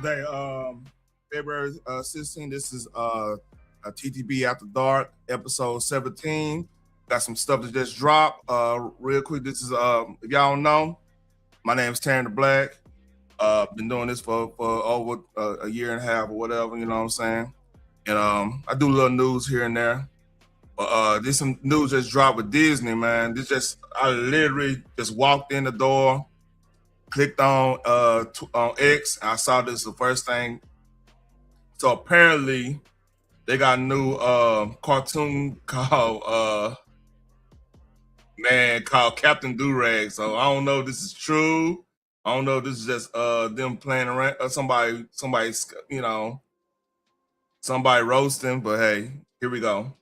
Today, February 16th, this is a TTB After Dark, episode 17. Got some stuff that just dropped. Real quick, this is, if y'all don't know, my name is Taryn the Black. Been doing this for over a year and a half or whatever, you know what I'm saying? And I do a little news here and there. But there's some news just dropped with Disney, man. I literally just walked in the door, clicked on X, and I saw this the first thing. So apparently they got a new cartoon called Captain Durag. So I don't know if this is true. I don't know if this is just them playing around, somebody roasting, but hey, here we go.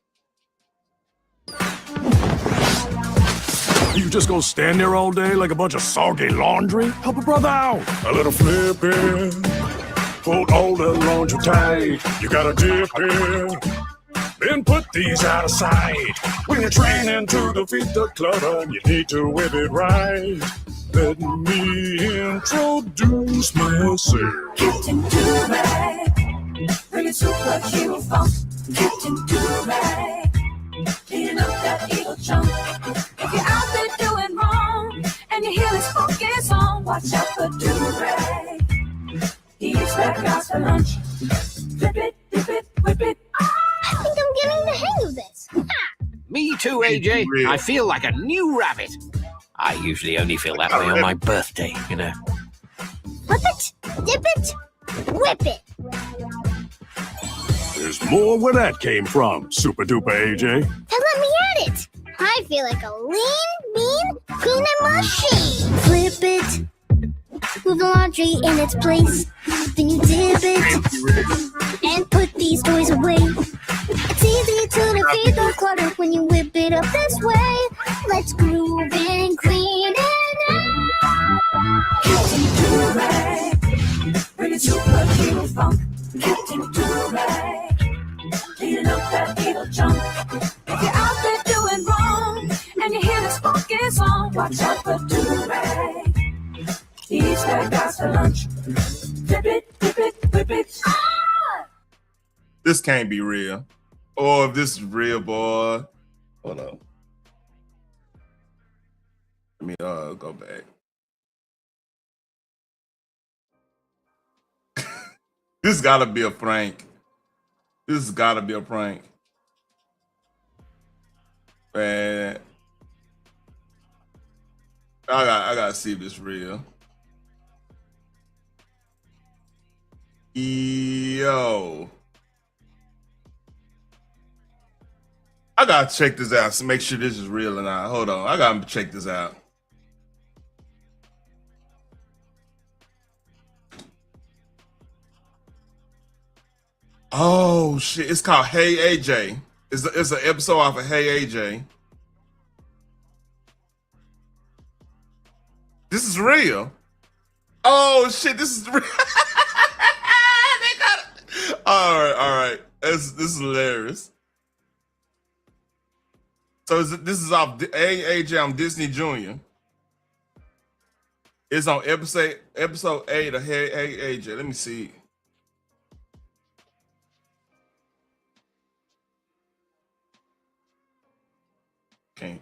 You just gonna stand there all day like a bunch of soggy laundry? Help a brother out. A little flipping. Hold all the laundry tight. You gotta dip in. Then put these out of sight. When you're training to defeat the clutter, you need to whip it right. Let me introduce myself. Captain Durag, bringing superhero funk. Captain Durag, cleaning up that evil junk. If you're out there doing wrong and you hear this funky song, watch out for Durag. He eats rabbits for lunch. Flip it, dip it, whip it. I think I'm getting the hang of this. Me too, AJ. I feel like a new rabbit. I usually only feel that way on my birthday, you know. Flip it, dip it, whip it. There's more where that came from, super duper AJ. Then let me at it. I feel like a lean, mean, cleaning machine. Flip it. Move the laundry in its place. Then you dip it and put these toys away. It's easy to defeat the clutter when you whip it up this way. Let's groove and clean it up. Captain Durag, bringing superhero funk. Captain Durag, cleaning up that evil junk. If you're out there doing wrong and you hear this funky song, watch out for Durag. He eats rabbits for lunch. Flip it, dip it, whip it. Ah! This can't be real. Or if this is real, boy. Hold on. Let me go back. This gotta be a prank. This has gotta be a prank. Man. I gotta see if it's real. Yo. I gotta check this out to make sure this is real or not. Hold on. I gotta check this out. Oh shit! It's called Hey AJ. It's an episode off of Hey AJ. This is real. Oh shit! This is real. They got it. All right. This is hilarious. So this is off Hey AJ on Disney Junior. It's on episode 8 of Hey AJ. Let me see. Okay.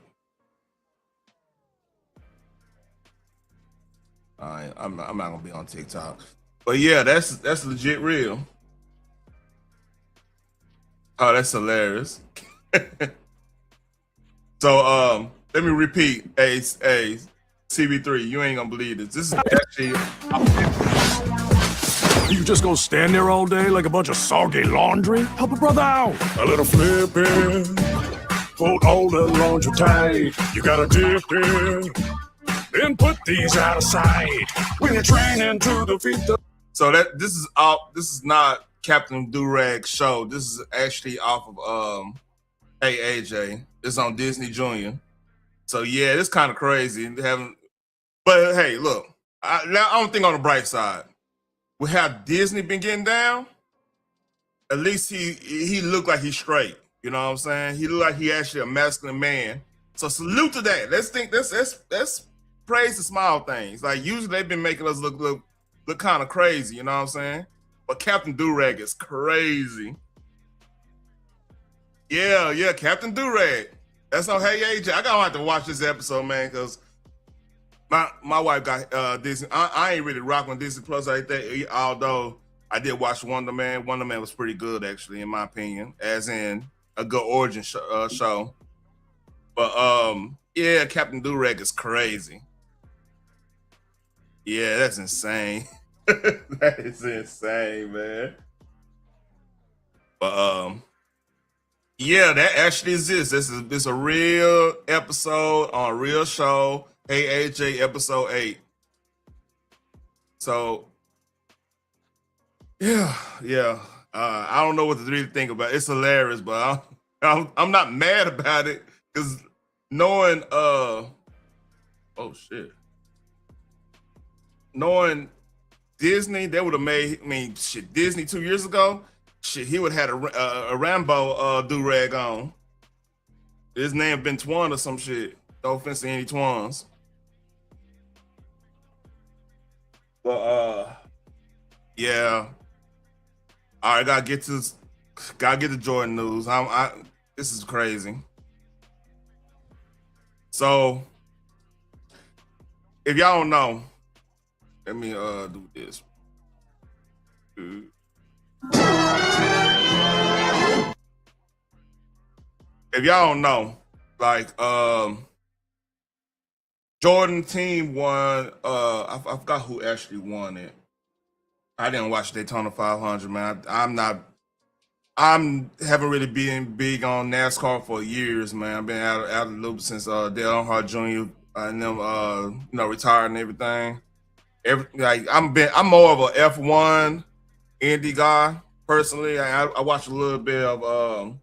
All right, I'm not gonna be on TikTok, but yeah, that's legit real. Oh, that's hilarious. So let me repeat. A CB3, you ain't gonna believe this. This is actually. You just gonna stand there all day like a bunch of soggy laundry? Help a brother out. A little flipping. Hold all the laundry tight. You gotta dip in. Then put these out of sight. When you're training to defeat the. So this is not Captain Durag's show. This is actually off of Hey AJ. It's on Disney Junior. So yeah, it's kind of crazy having. But hey, look, I don't think on the bright side. With how Disney been getting down, at least he looked like he's straight. You know what I'm saying? He looked like he actually a masculine man. So salute to that. Let's praise the small things. Like usually they've been making us look look kind of crazy, you know what I'm saying? But Captain Durag is crazy. Yeah, Captain Durag. That's on Hey AJ. I gotta have to watch this episode, man, because my wife got Disney. I ain't really rocking with Disney Plus like that, although I did watch Wonder Man. Wonder Man was pretty good, actually, in my opinion, as in a good origin show. But yeah, Captain Durag is crazy. Yeah, that's insane. That is insane, man. But yeah, that actually exists. This is a real episode on a real show. Hey AJ, episode 8. So yeah. I don't know what to really think about. It's hilarious, but I'm not mad about it because knowing knowing Disney, they would have made. I mean, shit, Disney 2 years ago, shit, he would have had a Rambo do-rag on. His name been Twan or some shit. No offense to any Twans. But yeah. All right, gotta get the Jordan news. This is crazy. So if y'all don't know, let me do this. If y'all don't know, like Jordan team won. I forgot who actually won it. I didn't watch Daytona 500, man. I'm haven't really been big on NASCAR for years, man. I've been out of the loop since Dale Earnhardt Jr. And them retired and everything. I'm more of a F1 Indy guy personally. I watch a little bit of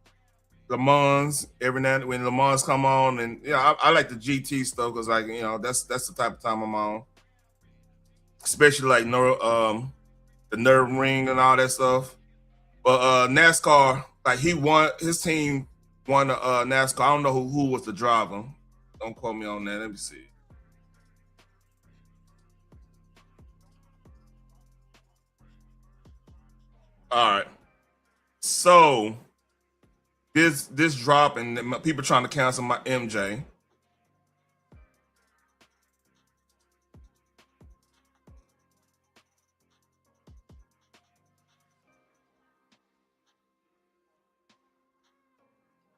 Le Mans every now and when Le Mans come on, and I like the GT stuff because that's the type of time I'm on, especially like the Nürburgring and all that stuff. But NASCAR, like his team won the NASCAR. I don't know who was the driver. Don't quote me on that. Let me see. All right. So this drop and people trying to cancel my MJ.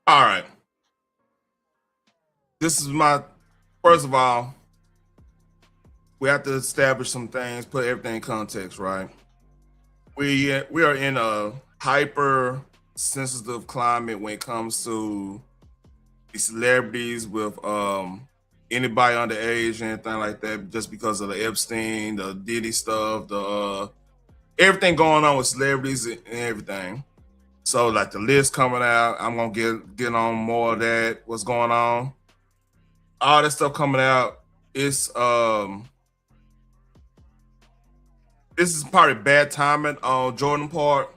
All right. This is first of all, we have to establish some things, put everything in context, right? We are in a hyper sensitive climate when it comes to the celebrities with anybody underage and anything like that, just because of the Epstein, the Diddy stuff, the everything going on with celebrities and everything. So like the list coming out, I'm gonna get on more of that. What's going on? All this stuff coming out. It's this is probably bad timing on Jordan part.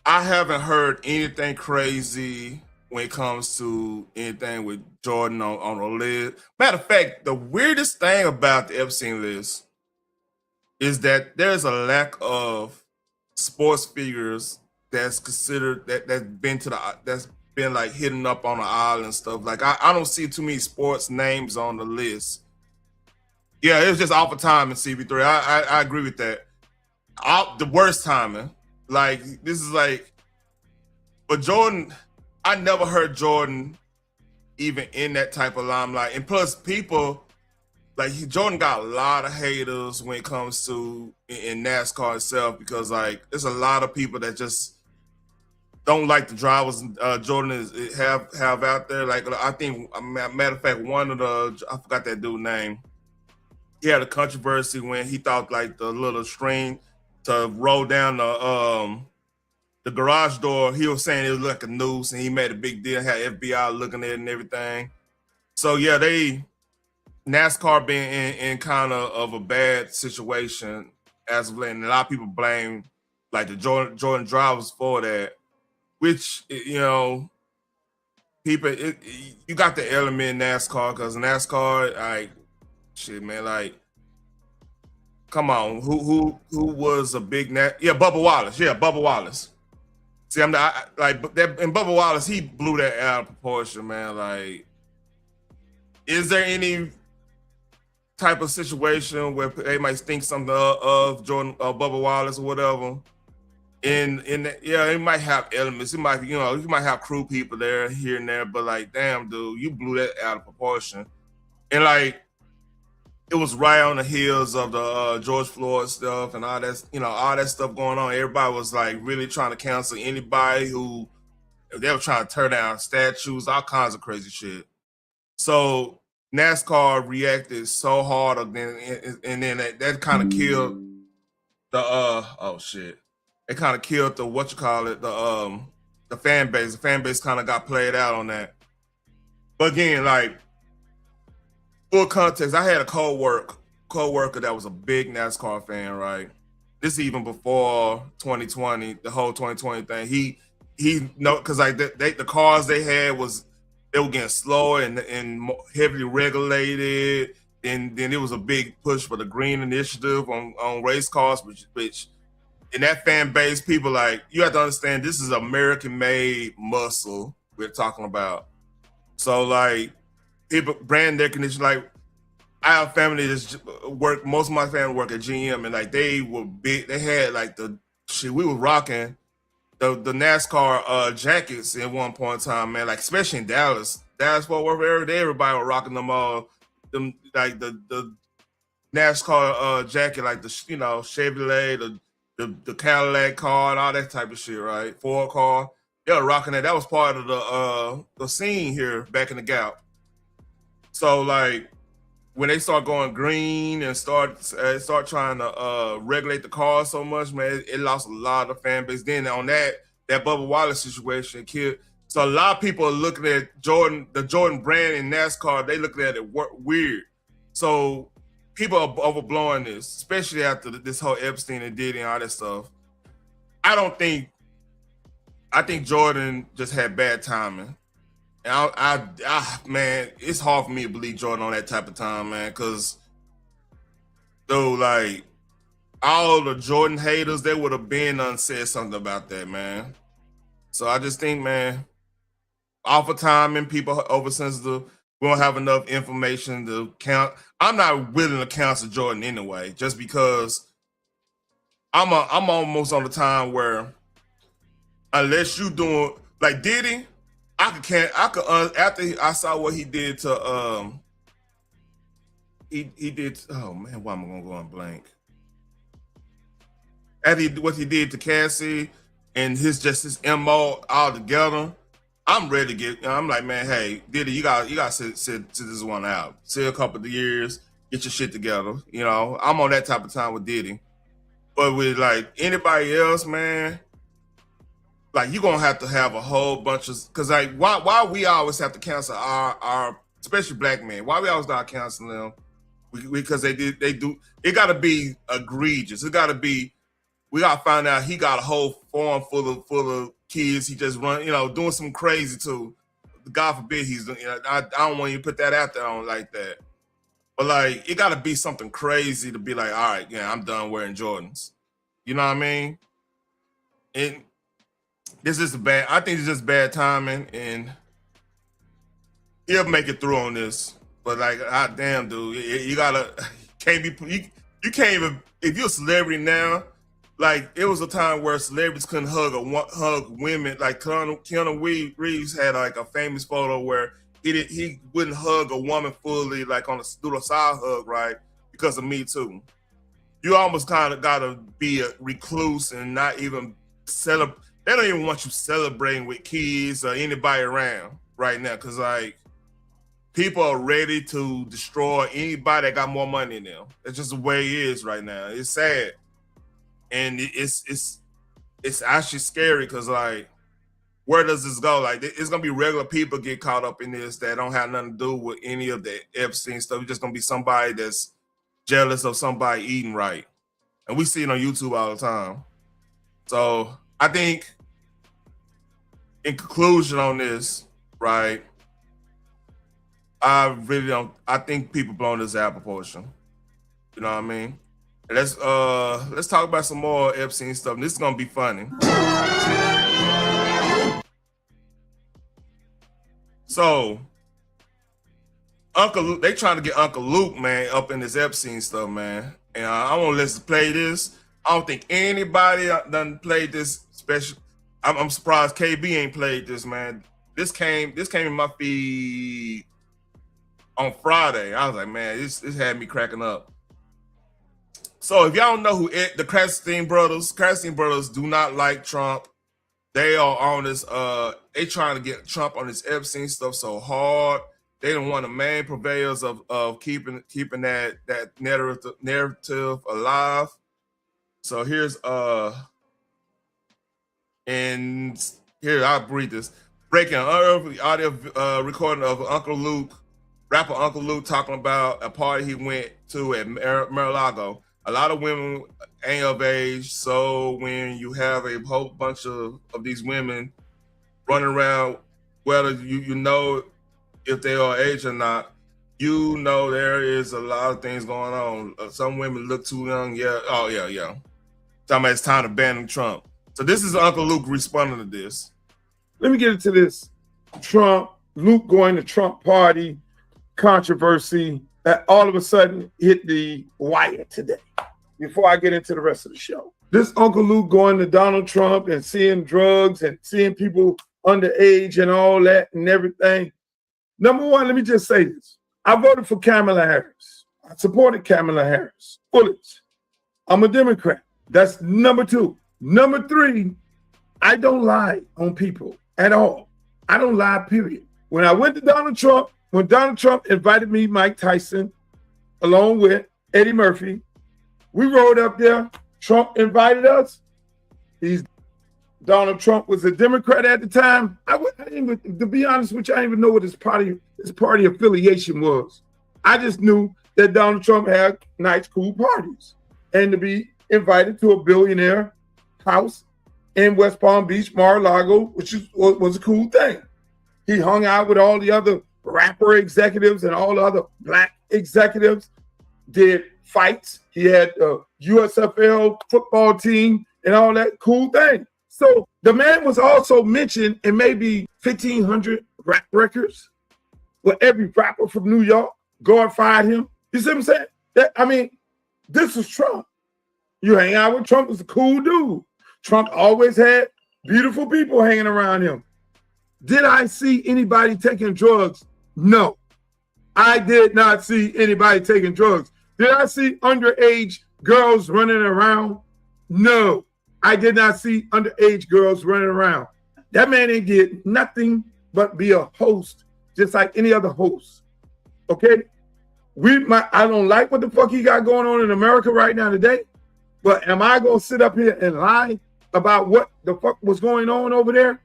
I haven't heard anything crazy when it comes to anything with Jordan on the list. Matter of fact, the weirdest thing about the Epstein list is that there's a lack of sports figures that's considered that's been like hidden up on the island and stuff. Like I don't see too many sports names on the list. Yeah, it was just off of time in CB3. I agree with that. The worst timing. Like this is like, but Jordan, I never heard Jordan even in that type of limelight. And plus, people like Jordan got a lot of haters when it comes to in NASCAR itself because like there's a lot of people that just don't like the drivers Jordan have out there. Like I think, matter of fact, I forgot that dude's name. He had a controversy when he thought like the little string to roll down the garage door. He was saying it was like a noose, and he made a big deal. Had FBI looking at it and everything. So yeah, NASCAR being in kind of a bad situation as of late, and a lot of people blame like the Jordan drivers for that. Which people, you got the element in NASCAR because NASCAR, like shit, man, like come on, who was a big Yeah, Bubba Wallace. Yeah, Bubba Wallace. See, I'm not like that. And Bubba Wallace, he blew that out of proportion, man. Like, is there any type of situation where they might think something of Jordan, Bubba Wallace, or whatever? Yeah, it might have elements. It might, you might have crew people there, here and there, but like, damn, dude, you blew that out of proportion. And like, it was right on the heels of the George Floyd stuff and all that, all that stuff going on. Everybody was like really trying to cancel anybody who they were trying to tear down statues, all kinds of crazy shit. So NASCAR reacted so hard, and then that kind of killed the it kind of killed the the fan base. The fan base kind of got played out on that. But again, like, full context, I had a co-worker that was a big NASCAR fan, right? This even before 2020, the whole 2020 thing. He because like the cars they had they were getting slower and heavily regulated, and then it was a big push for the green initiative on race cars, which in that fan base, people like, you have to understand, this is American-made muscle we're talking about. So like, people brand recognition, like, I have family that's most of my family work at GM, and like, they were big. They had like we were rocking the NASCAR jackets at one point in time, man. Like, especially in Dallas Fort Worth area, everybody was rocking them like the NASCAR jacket, like the Chevrolet, the Cadillac car, and all that type of shit, right? Ford car, they were rocking that. That was part of the scene here back in the Gap. So like, when they start going green and start trying to regulate the cars so much, man, it lost a lot of fan base. Then on that Bubba Wallace situation killed. So a lot of people are looking at the Jordan brand in NASCAR. They looking at it weird. So people are overblowing this, especially after this whole Epstein and Diddy and all that stuff. I think Jordan just had bad timing. And man, it's hard for me to believe Jordan on that type of time, man, because though, like, all the Jordan haters, they would have been said something about that, man. So I just think, man, off of timing, people oversensitive. We don't have enough information to count. I'm not willing to cancel Jordan anyway, just because I'm almost on the time where, unless you doing like Diddy, I could after I saw what he did to he did, oh man, why am I gonna go on blank? After what he did to Cassie and his MO all together, I'm ready to I'm like, man, hey, Diddy, you got to sit this one out. Sit a couple of years, get your shit together. I'm on that type of time with Diddy. But with like anybody else, man, like, you're gonna have to have a whole bunch of, because like, why we always have to cancel our especially black men, why we always gotta cancel them? Because they do, it gotta be egregious. It gotta be, we gotta find out he got a whole farm full of kids. He just run, doing some crazy too. God forbid he's, I don't want you to put that out there on like that. But like, it gotta be something crazy to be like, all right, yeah, I'm done wearing Jordans. You know what I mean? And this is I think it's just bad timing, and he'll make it through on this. But like, damn, dude, you can't even, if you're a celebrity now, like, it was a time where celebrities couldn't hug women. Like, Keanu Reeves had like a famous photo where he wouldn't hug a woman fully, like do a side hug, right? Because of Me Too. You almost kind of gotta be a recluse and not even celebrate. They don't even want you celebrating with kids or anybody around right now, because like, people are ready to destroy anybody that got more money than them. It's just the way it is right now. It's sad, and it's actually scary, because like, where does this go? Like, it's gonna be regular people get caught up in this that don't have nothing to do with any of the Epstein stuff. It's just gonna be somebody that's jealous of somebody eating right, and we see it on YouTube all the time. So I think, in conclusion on this, right, I think people blowing this out of proportion. You know what I mean? Let's talk about some more Epstein stuff. This is gonna be funny. So Uncle Luke, they trying to get Uncle Luke, man, up in this Epstein stuff, man. And I want to let's play this. I don't think anybody done played this special. I'm surprised KB ain't played this, man. This came in my feed on Friday. I was like, man, this had me cracking up. So if y'all don't know who the Krasstein brothers do not like Trump. They are on this, they trying to get Trump on this Epstein stuff so hard. They don't want the main purveyors of keeping that narrative alive. So here's and here I'll read this. Breaking audio recording of rapper Uncle Luke talking about a party he went to at Mar-a-Lago. A lot of women ain't of age, so when you have a whole bunch of these women running around, whether you know if they are age or not, you know there is a lot of things going on. Some women look too young. Yeah. Oh, yeah. Talking about it's time to ban Trump. So this is Uncle Luke responding to this. Let me get into this Luke going to Trump party controversy that all of a sudden hit the wire today. Before I get into the rest of the show, this Uncle Luke going to Donald Trump and seeing drugs and seeing people underage and all that and everything. Number one, let me just say this. I voted for Kamala Harris. I supported Kamala Harris. Bullets. I'm a Democrat. That's number two. Number three, I don't lie on people at all. I don't lie, period. When I went to Donald Trump, when Donald Trump invited me, Mike Tyson, along with Eddie Murphy, we rode up there. Trump invited us. Donald Trump was a Democrat at the time. To be honest with you, I didn't even know what his party affiliation was. I just knew that Donald Trump had nice, cool parties. And to be invited to a billionaire house in West Palm Beach, Mar-a-Lago, which was a cool thing. He hung out with all the other rapper executives and all the other black executives, did fights. He had a USFL football team and all that cool thing. So the man was also mentioned in maybe 1,500 rap records where every rapper from New York glorified him. You see what I'm saying? This was Trump. You hang out with Trump, was a cool dude. Trump always had beautiful people hanging around him. Did I see anybody taking drugs? No, I did not see anybody taking drugs. Did I see underage girls running around? No, I did not see underage girls running around. That man ain't did nothing but be a host, just like any other host. Okay? I don't like what the fuck he got going on in America right now today, but am I gonna sit up here and lie about what the fuck was going on over there?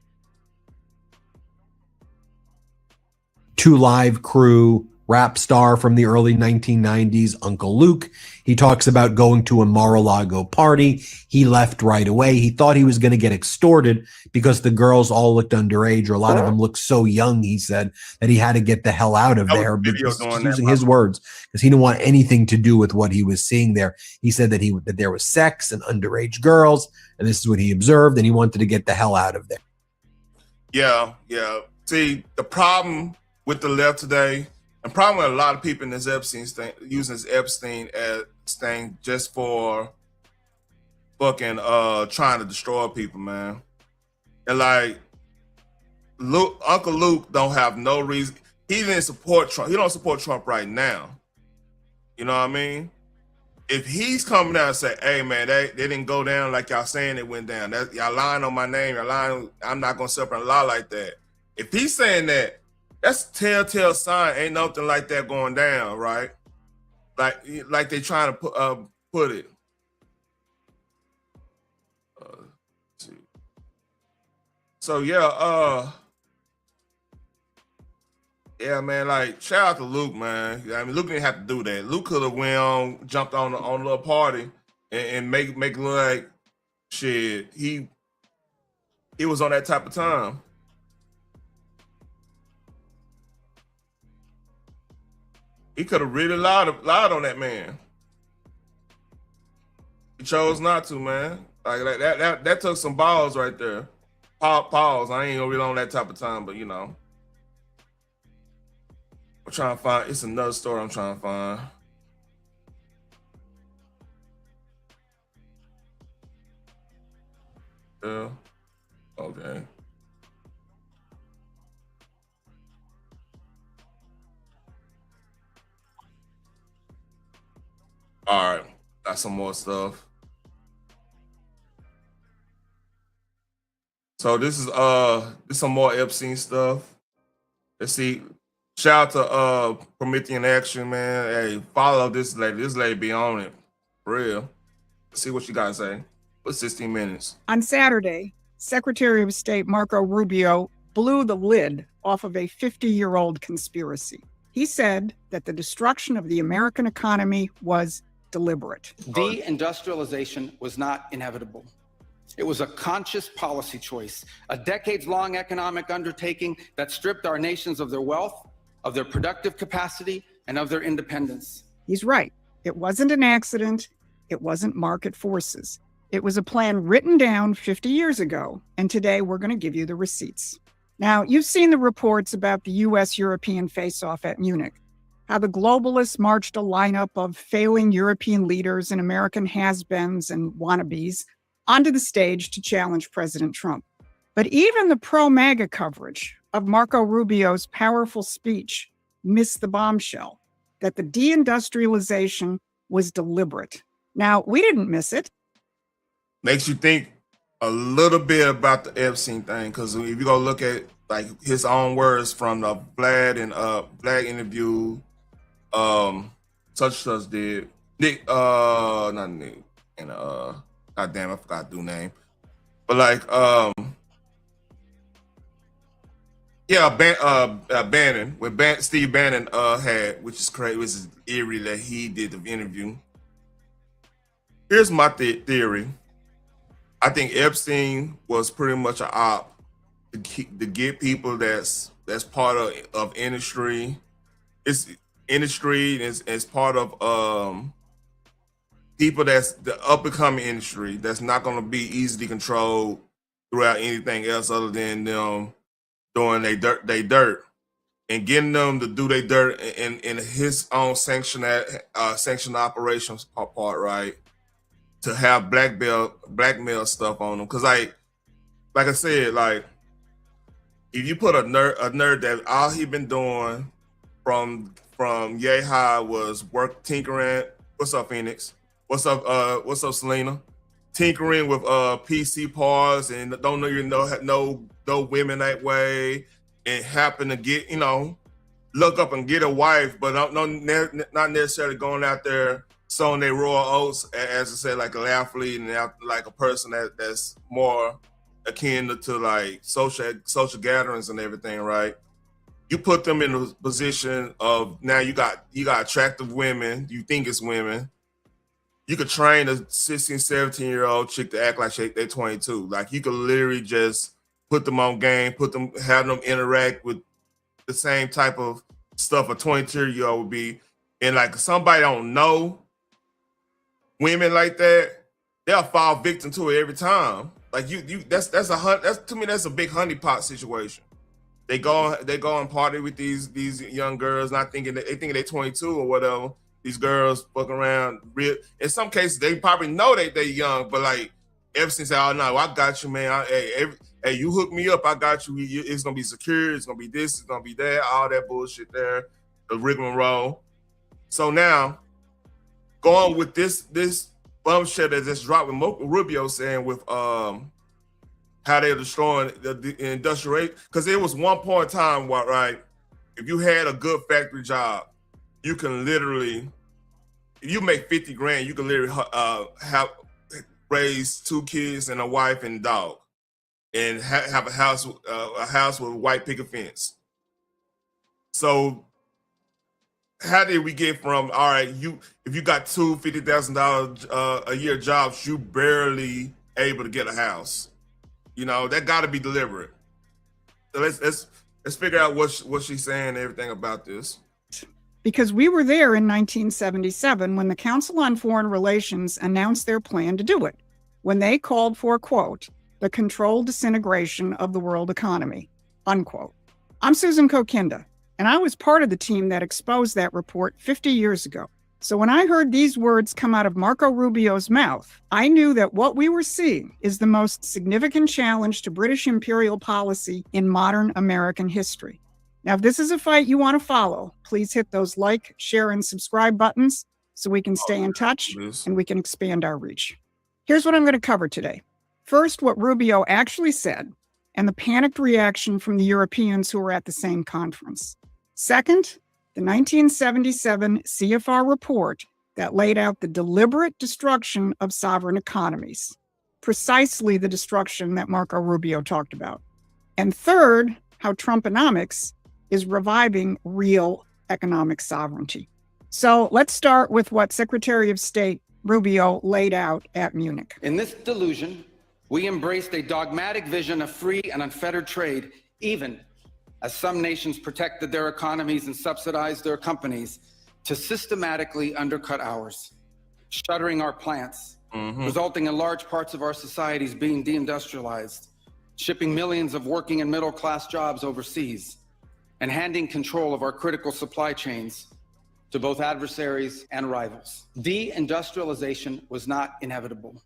Two Live Crew rap star from the early 1990s, Uncle Luke. He talks about going to a Mar-a-Lago party. He left right away. He thought he was going to get extorted because the girls all looked underage, or a lot of them looked so young, he said, that he had to get the hell out of there, because, using his words, because he didn't want anything to do with what he was seeing there. He said that that there was sex and underage girls, and this is what he observed, and he wanted to get the hell out of there. Yeah. See, the problem with the left today, and probably a lot of people in this Epstein thing, using this Epstein as thing just for fucking trying to destroy people, man. And like Uncle Luke don't have no reason. He didn't support Trump. He don't support Trump right now. You know what I mean? If he's coming out and say, hey man, they didn't go down like y'all saying it went down. Y'all lying on my name, y'all lying, I'm not gonna separate a lie like that. If he's saying that, that's a telltale sign. Ain't nothing like that going down, right? Like they trying to put it. So yeah, man. Like shout out to Luke, man. I mean, Luke didn't have to do that. Luke could have jumped on a little party and make it look like shit. He was on that type of time. He could have really lied on that man. He chose not to, man. Like that took some balls right there. Pause. I ain't gonna read on that type of time, but you know. I'm trying to find, it's another story I'm trying to find. Yeah. Okay. All right. Got some more stuff. So this is some more Epstein stuff. Let's see. Shout out to Promethean Action, man. Hey, follow this lady. This lady be on it. For real. Let's see what you guys say. For 16 minutes. On Saturday, Secretary of State Marco Rubio blew the lid off of a 50-year-old conspiracy. He said that the destruction of the American economy was deliberate. Deindustrialization was not inevitable. It was a conscious policy choice, a decades-long economic undertaking that stripped our nations of their wealth, of their productive capacity, and of their independence. He's right. It wasn't an accident. It wasn't market forces. It was a plan written down 50 years ago, and today we're going to give you the receipts. Now, you've seen the reports about the U.S.-European face-off at Munich, how the globalists marched a lineup of failing European leaders and American has-beens and wannabes onto the stage to challenge President Trump. But even the pro-MAGA coverage of Marco Rubio's powerful speech missed the bombshell that the deindustrialization was deliberate. Now, we didn't miss it. Makes you think a little bit about the Epstein thing, because if you go look at like his own words from the Vlad and Vlad interview, such did Nick, not Nick, and God damn, I forgot the name, but like Bannon, when Steve Bannon had, which is crazy, which is eerie that he did the interview. Here's my theory. I think Epstein was pretty much an op to get people that's part of industry. It's industry is part of people that's the up and coming industry that's not going to be easily controlled throughout anything else other than them doing they dirt and getting them to do their dirt in his own sanctioned operations part, right? To have blackmail stuff on them, because like I said, like if you put a nerd that all he been doing from yay high was work tinkering. What's up, Phoenix? What's up, Selena? Tinkering with PC parts and don't even know women that way, and happen to get look up and get a wife, but not necessarily going out there sowing their raw oats, as I said, like an athlete and like a person that's more akin to like social gatherings and everything, right? You put them in a position of now you got attractive women, you think it's women. You could train a 16, 17-year-old chick to act like they're 22. Like you could literally just put them on game, have them interact with the same type of stuff a 22-year-old would be. And like somebody don't know women like that, they'll fall victim to it every time. Like that's to me that's a big honeypot situation. They go and party with these young girls, not thinking they think they're 22 or whatever. These girls fucking around real. In some cases, they probably know they're young, but like Epstein said, "Oh no, I got you, man. Hey, you hook me up, I got you. It's gonna be secure. It's gonna be this. It's gonna be that. All that bullshit there, the rigmarole." So now, going with this bombshell that just dropped with Rubio saying with how they're destroying the industrial rate, because it was one point in time, right? If you had a good factory job, you can literally, if you make 50 grand, you can literally raise 2 kids and a wife and a dog, and have a house with a white picket fence. So how did we get from, all right, if you got two $50,000 a year jobs, you barely able to get a house? That got to be deliberate. So let's figure out what she's saying and everything about this. because we were there in 1977 when the Council on Foreign Relations announced their plan to do it, when they called for, quote, the controlled disintegration of the world economy, unquote. I'm Susan Kokinda, and I was part of the team that exposed that report 50 years ago. So when I heard these words come out of Marco Rubio's mouth, I knew that what we were seeing is the most significant challenge to British imperial policy in modern American history. Now, if this is a fight you want to follow, please hit those like, share, and subscribe buttons so we can stay in touch and we can expand our reach. Here's what I'm going to cover today. First, what Rubio actually said and the panicked reaction from the Europeans who were at the same conference. Second, the 1977 CFR report that laid out the deliberate destruction of sovereign economies, precisely the destruction that Marco Rubio talked about. And third, how Trumponomics is reviving real economic sovereignty. So let's start with what Secretary of State Rubio laid out at Munich. In this delusion, we embraced a dogmatic vision of free and unfettered trade, even as some nations protected their economies and subsidized their companies to systematically undercut ours, shuttering our plants, resulting in large parts of our societies being deindustrialized, shipping millions of working and middle-class jobs overseas, and handing control of our critical supply chains to both adversaries and rivals. Deindustrialization was not inevitable.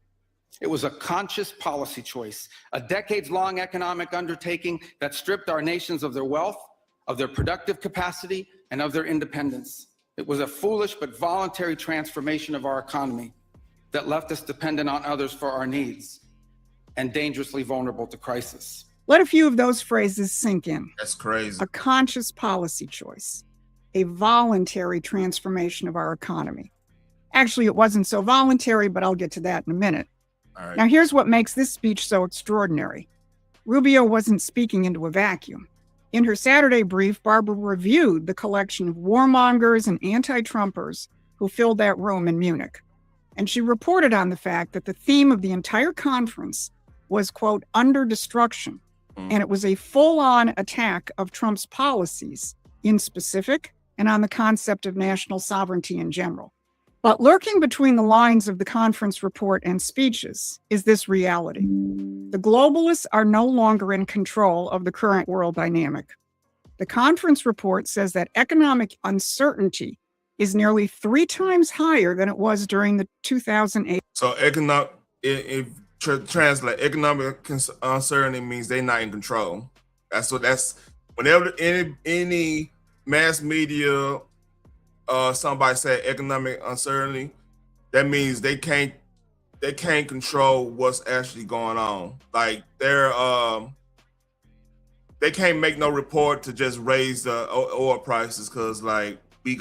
It was a conscious policy choice, a decades-long economic undertaking that stripped our nations of their wealth, of their productive capacity, and of their independence. It was a foolish but voluntary transformation of our economy that left us dependent on others for our needs and dangerously vulnerable to crisis. Let a few of those phrases sink in. That's crazy. A conscious policy choice, a voluntary transformation of our economy. Actually, it wasn't so voluntary, but I'll get to that in a minute. All right. Now, here's what makes this speech so extraordinary. Rubio wasn't speaking into a vacuum. In her Saturday brief, Barbara reviewed the collection of warmongers and anti-Trumpers who filled that room in Munich. And she reported on the fact that the theme of the entire conference was, quote, under destruction. And it was a full-on attack of Trump's policies in specific and on the concept of national sovereignty in general. But lurking between the lines of the conference report and speeches is this reality. The globalists are no longer in control of the current world dynamic. The conference report says that economic uncertainty is nearly 3 times higher than it was during the 2008. So translate, economic uncertainty means they're not in control. That's whenever any mass media somebody said economic uncertainty, that means they can't control what's actually going on. Like they can't make no report to just raise the oil prices because like we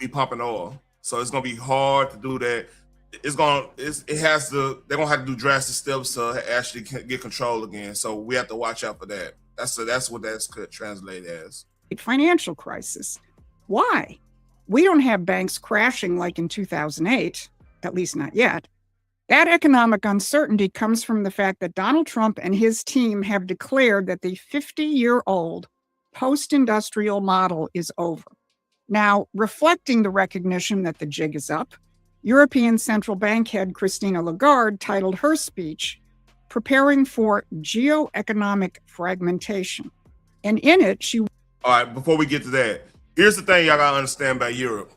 pumping oil, so it's gonna be hard to do that. They're gonna have to do drastic steps to actually get control again. So we have to watch out for that. That's what that's could translate as. Financial crisis. Why? We don't have banks crashing like in 2008, at least not yet. That economic uncertainty comes from the fact that Donald Trump and his team have declared that the 50-year-old post-industrial model is over. Now, reflecting the recognition that the jig is up, European Central Bank head Christine Lagarde titled her speech, Preparing for Geoeconomic Fragmentation. And in it, she... All right, before we get to that, here's the thing y'all gotta understand about Europe.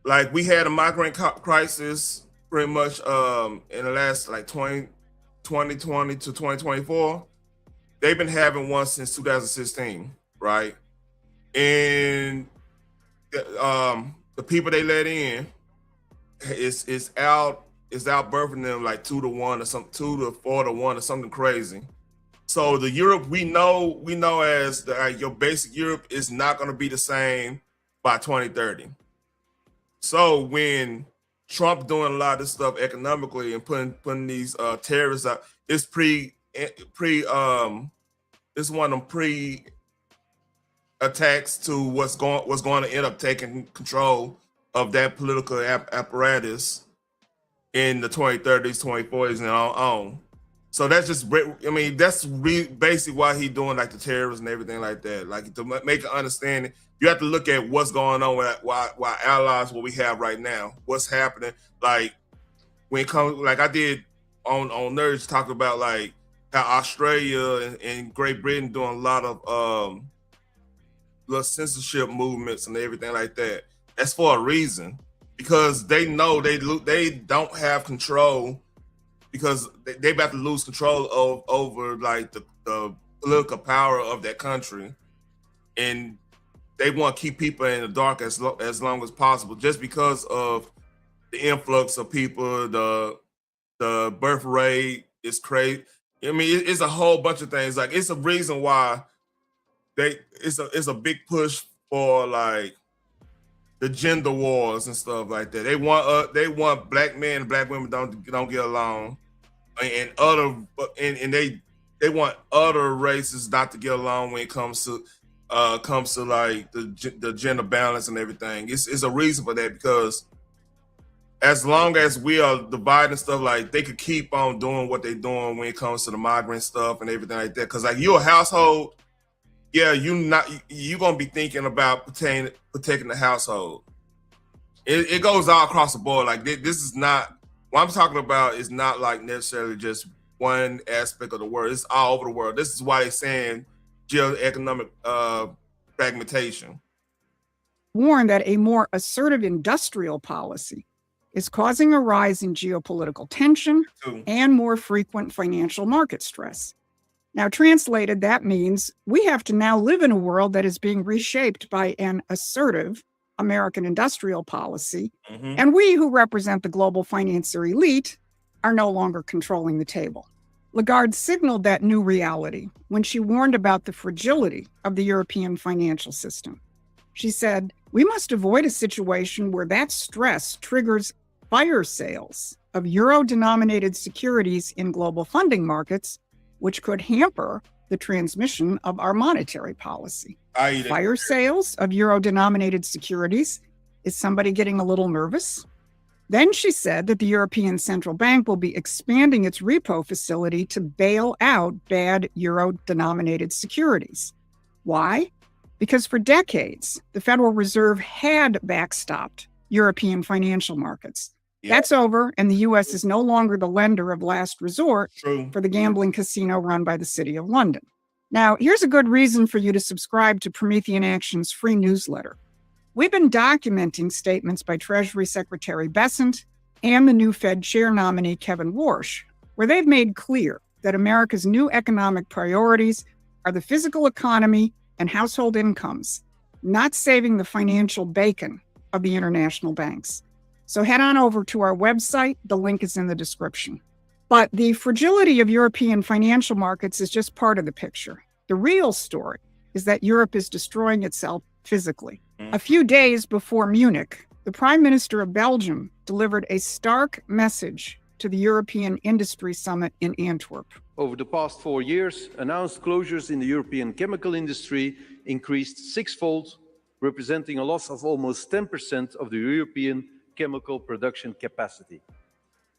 Like, we had a migrant crisis pretty much in the last like 2020 to 2024. They've been having one since 2016, right? And the people they let in is out birthing them like 2 to 1 or something, 2 to 4 to 1 or something crazy. So the Europe we know as your basic Europe is not going to be the same by 2030. So when Trump doing a lot of this stuff economically and putting these tariffs out, it's it's one of them pre attacks to what's going to end up taking control of that political apparatus in the 2030s, 2040s, and on. So that's just, that's basically why he's doing like the terrorists and everything like that, like to make an understanding. you have to look at what's going on with why allies, what we have right now, what's happening. Like when it comes, like I did on Nerds, talk about like how Australia and Great Britain doing a lot of little censorship movements and everything like that. That's for a reason, because they know they don't have control, because they about to lose control over like the political power of that country, and they want to keep people in the dark as long as possible, just because of the influx of people. The birth rate is crazy. I mean, it's a whole bunch of things. Like, it's a reason why it's a big push for like the gender wars and stuff like that. They want black men and black women don't get along, and they want other races not to get along when it comes to like the gender balance and everything. It's a reason for that, because as long as we are dividing stuff, like they could keep on doing what they're doing when it comes to the migrant stuff and everything like that. Because like you're a household, yeah, you're gonna be thinking about protecting the household. It goes all across the board. Like this is not what I'm talking about. Is not like necessarily just one aspect of the world. It's all over the world. This is why they're saying geoeconomic fragmentation. Warned that a more assertive industrial policy is causing a rise in geopolitical tension and more frequent financial market stress. Now, translated, that means we have to now live in a world that is being reshaped by an assertive American industrial policy, and we who represent the global financier elite are no longer controlling the table. Lagarde signaled that new reality when she warned about the fragility of the European financial system. She said, we must avoid a situation where that stress triggers fire sales of euro-denominated securities in global funding markets, which could hamper the transmission of our monetary policy. Fire sales of euro-denominated securities. Is somebody getting a little nervous? Then she said that the European Central Bank will be expanding its repo facility to bail out bad euro-denominated securities. Why? Because for decades, the Federal Reserve had backstopped European financial markets. Yep. That's over, and the U.S. is no longer the lender of last resort for the gambling casino run by the City of London. Now, here's a good reason for you to subscribe to Promethean Action's free newsletter. We've been documenting statements by Treasury Secretary Bessent and the new Fed Chair nominee Kevin Warsh, where they've made clear that America's new economic priorities are the physical economy and household incomes, not saving the financial bacon of the international banks. So head on over to our website. The link is in the description. But the fragility of European financial markets is just part of the picture. The real story is that Europe is destroying itself physically. A few days before Munich, the Prime Minister of Belgium delivered a stark message to the European Industry Summit in Antwerp. Over the past 4 years, announced closures in the European chemical industry increased sixfold, representing a loss of almost 10% of the European chemical production capacity.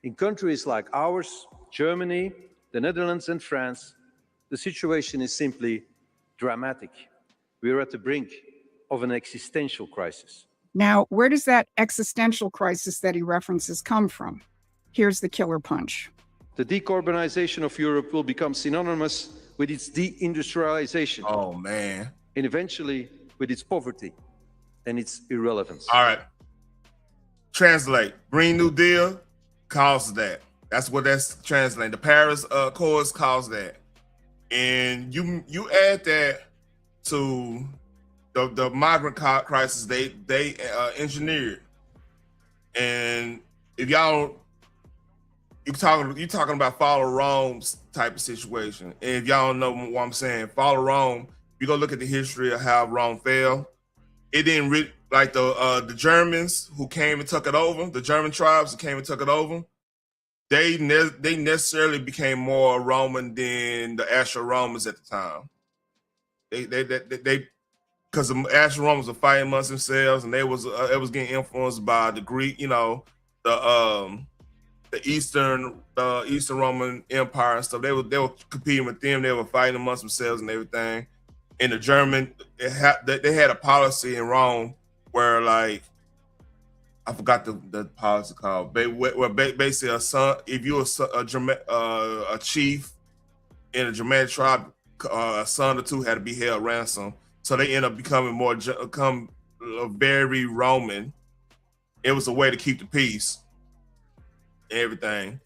In countries like ours, Germany, the Netherlands, and France, the situation is simply dramatic. We are at the brink of an existential crisis. Now, where does that existential crisis that he references come from? Here's the killer punch. The decarbonization of Europe will become synonymous with its deindustrialization. Oh, man. And eventually with its poverty and its irrelevance. All right. Translate. Green New Deal caused that. That's what that's translating. The Paris Accords caused that. And you add that to the migrant crisis they engineered. And if y'all you're talking about follow Rome's type of situation. And if y'all don't know what I'm saying, follow Rome, you go look at the history of how Rome fell. It didn't really, like the Germans who came and took it over, the German tribes who came and took it over, they necessarily became more Roman than the actual Romans at the time. They because the actual Romans were fighting amongst themselves, and it was getting influenced by the Greek, the Eastern Roman Empire and stuff. They were competing with them. They were fighting amongst themselves and everything. in the German, they had a policy in Rome where, like, I forgot the policy called. Where basically a son, if you were a chief in a Germanic tribe, a son or two had to be held ransom. So they end up becoming very Roman. It was a way to keep the peace and everything.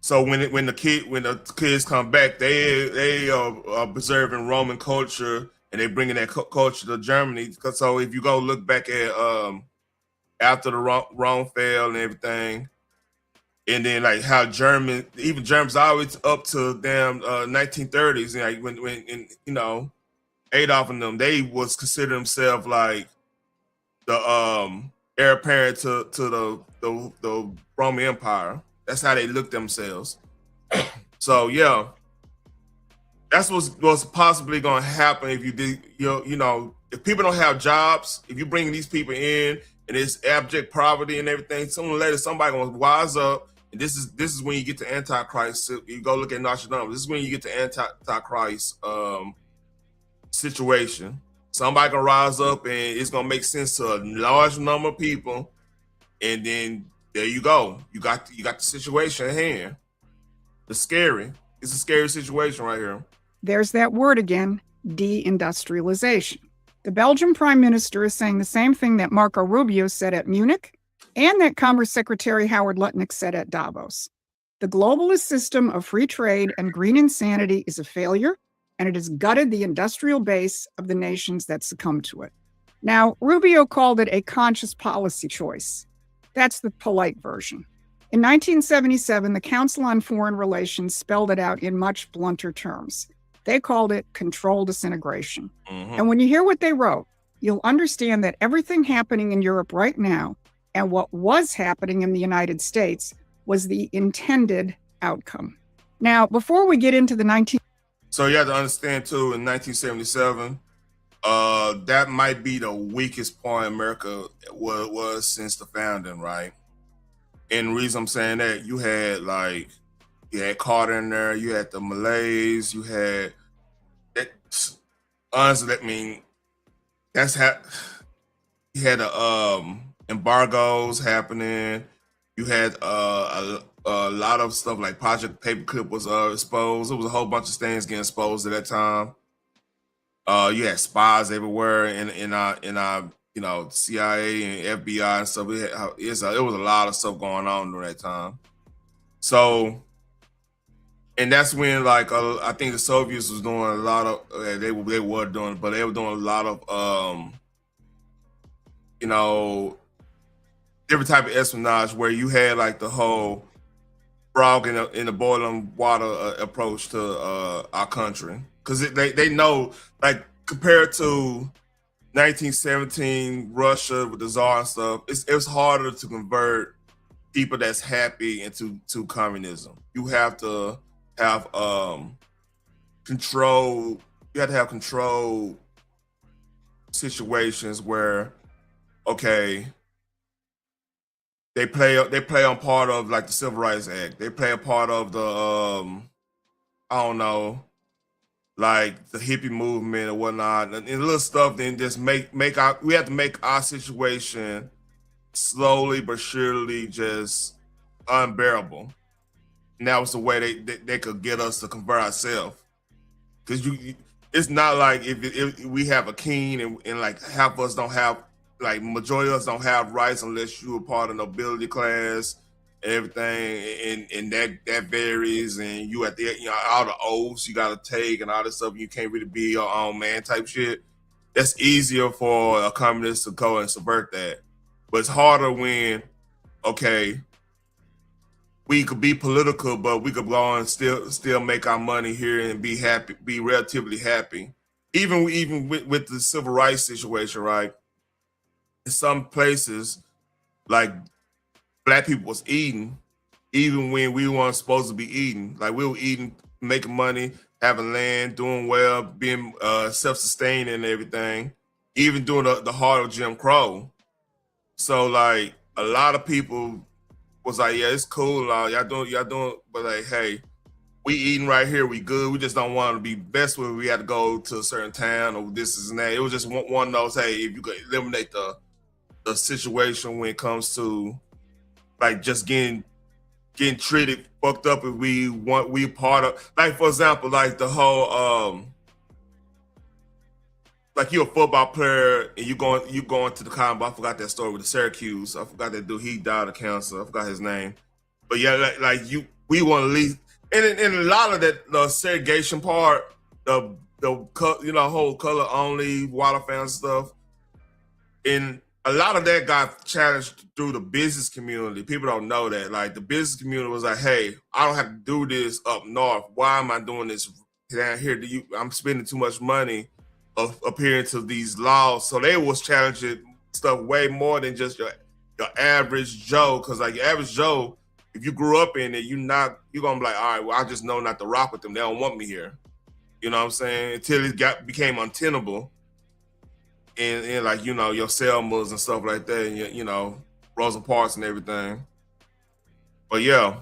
So when the kids come back, they are preserving Roman culture, and they bringing that culture to Germany. So if you go look back at after the Rome fell and everything, and then like how Germans always up to damn 1930s, and like when Adolf and them, they was consider themselves like the heir apparent to the Roman Empire. That's how they look themselves. So yeah, that's what's possibly going to happen if you did. If people don't have jobs, if you bring these people in and it's abject poverty and everything, sooner or later somebody going to wise up. And this is when you get to Antichrist. You go look at Nostradamus. This is when you get to Antichrist situation. Somebody gonna rise up and it's gonna make sense to a large number of people, and then there you go. You got the situation at hand. It's scary. It's a scary situation right here. There's that word again, deindustrialization. The Belgian Prime Minister is saying the same thing that Marco Rubio said at Munich and that Commerce Secretary Howard Lutnick said at Davos. The globalist system of free trade and green insanity is a failure, and it has gutted the industrial base of the nations that succumb to it. Now, Rubio called it a conscious policy choice. That's the polite version. In 1977, the Council on Foreign Relations spelled it out in much blunter terms. They called it controlled disintegration. Mm-hmm. And when you hear what they wrote, you'll understand that everything happening in Europe right now and what was happening in the United States was the intended outcome. Now, before we get into the So you have to understand too, in 1977, that might be the weakest point America was since the founding, right? And the reason I'm saying that, you had Carter in there, you had the Malays, you had that. Honestly, I mean, that's how you had the embargoes happening. You had a lot of stuff like Project Paperclip was exposed. There was a whole bunch of things getting exposed at that time. You had spies everywhere in our CIA and FBI and stuff. It was a lot of stuff going on during that time. So, and that's when I think the Soviets was doing a lot of they were doing a lot of different type of espionage where you had like the whole frog in the boiling water approach to our country, because they know, like, compared to 1917 Russia with the Tsar and stuff, it was harder to convert people that's happy into communism. You have to have control. You have to have control situations where, okay, they play on part of like the Civil Rights Act. They play a part of the I don't know, like the hippie movement or whatnot, and little stuff. Then just we have to make our situation slowly but surely just unbearable. And that was the way they could get us to convert ourselves. Because it's not like if we have a king and like half of us don't have, like majority of us don't have rights unless you're a part of the nobility class and everything, and that varies, and you at the all the oaths you gotta take and all this stuff, you can't really be your own man type shit. That's easier for a communist to go and subvert that. But it's harder when, okay, we could be political, but we could go and still make our money here and be happy, be relatively happy. Even with the civil rights situation, right? In some places, like Black people was eating, even when we weren't supposed to be eating. Like we were eating, making money, having land, doing well, being self-sustaining and everything, even during the heart of Jim Crow. So like a lot of people was like, yeah, it's cool, y'all doing, but like, hey, we eating right here, we good. We just don't want to be best where we had to go to a certain town or this and that. It was just one of those, hey, if you could eliminate the situation when it comes to like just getting treated fucked up if we part of, like, for example, like the whole like you're a football player and you going to the combine. I forgot that story with the Syracuse. I forgot that dude, he died of cancer. I forgot his name. But yeah, we want to leave. And a lot of that, the segregation part, the whole color only water fan stuff, and a lot of that got challenged through the business community. People don't know that. Like the business community was like, hey, I don't have to do this up north. Why am I doing this down here? I'm spending too much money appearing to these laws. So they was challenging stuff way more than just your average Joe. Cause like your average Joe, if you grew up in it, you're gonna be like, all right, well, I just know not to rock with them. They don't want me here. You know what I'm saying? Until it became untenable. And like, your Selmas and stuff like that, and Rosa Parks and everything. But yeah,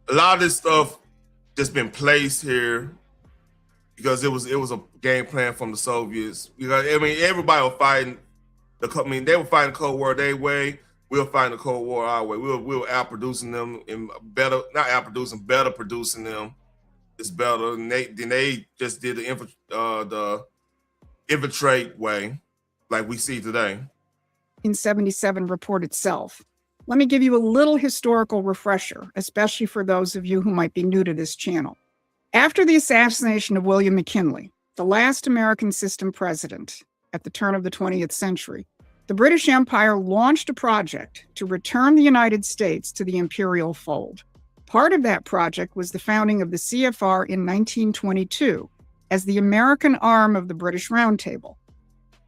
a lot of this stuff just been placed here because it was a game plan from the Soviets. Because everybody was fighting they were fighting the Cold War their way. We were fighting the Cold War our way. We were outproducing them and better producing them. It's better. And they just did the infiltrate way like we see today. 1977 report itself. Let me give you a little historical refresher, especially for those of you who might be new to this channel. After the assassination of William McKinley, the last American system president at the turn of the 20th century, the British Empire launched a project to return the United States to the imperial fold. Part of that project was the founding of the CFR in 1922 as the American arm of the British Round Table.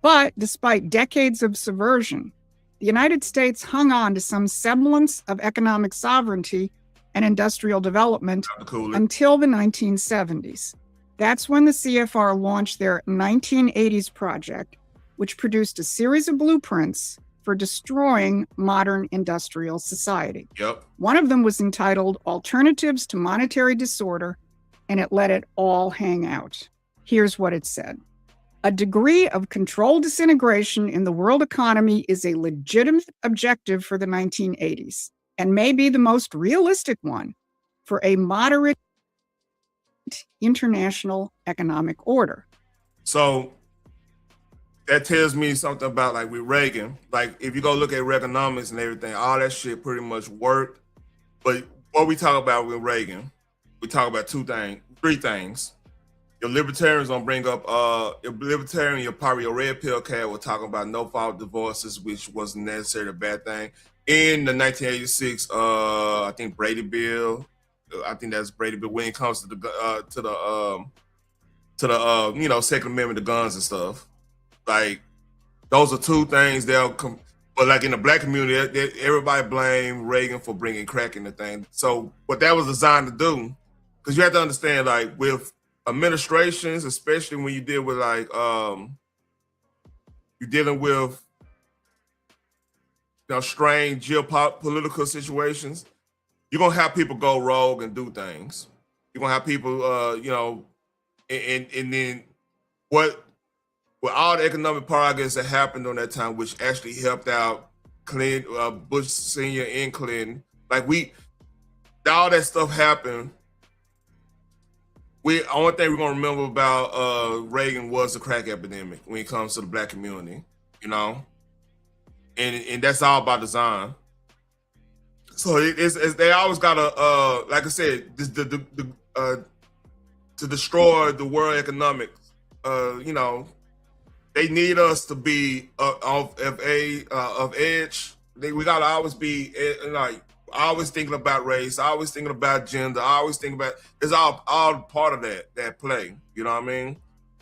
But despite decades of subversion, the United States hung on to some semblance of economic sovereignty and industrial development until the 1970s. That's when the CFR launched their 1980s project, which produced a series of blueprints for destroying modern industrial society. Yep. One of them was entitled Alternatives to Monetary Disorder, and it let it all hang out. Here's what it said. A degree of controlled disintegration in the world economy is a legitimate objective for the 1980s, and may be the most realistic one for a moderate international economic order. So that tells me something about, like, with Reagan. Like, if you go look at Reaganomics and everything, all that shit pretty much worked. But what we talk about with Reagan, we talk about three things. Your libertarians gonna bring up your libertarian, probably your red pill cat will talk about no fault divorces, which wasn't necessarily a bad thing. In the 1986, I think Brady Bill, I think that's Brady Bill when it comes to the Second Amendment to guns and stuff. Like, those are two things but like in the black community, everybody blame Reagan for bringing crack in the thing. So what that was designed to do, because you have to understand, like, with administrations, especially when you deal with like you're dealing with strange geopolitical situations, you're gonna have people go rogue and do things. You're gonna have people and then with all the economic progress that happened on that time, which actually helped out Clinton, Bush Senior and Clinton, like all that stuff happened. Only thing we're gonna remember about Reagan was the crack epidemic when it comes to the black community, and that's all by design. So it's they always gotta like I said, to destroy the world economics. They need us to be of edge. We gotta always be always thinking about race, always thinking about gender, always thinking about, it's all part of that play, you know what I mean?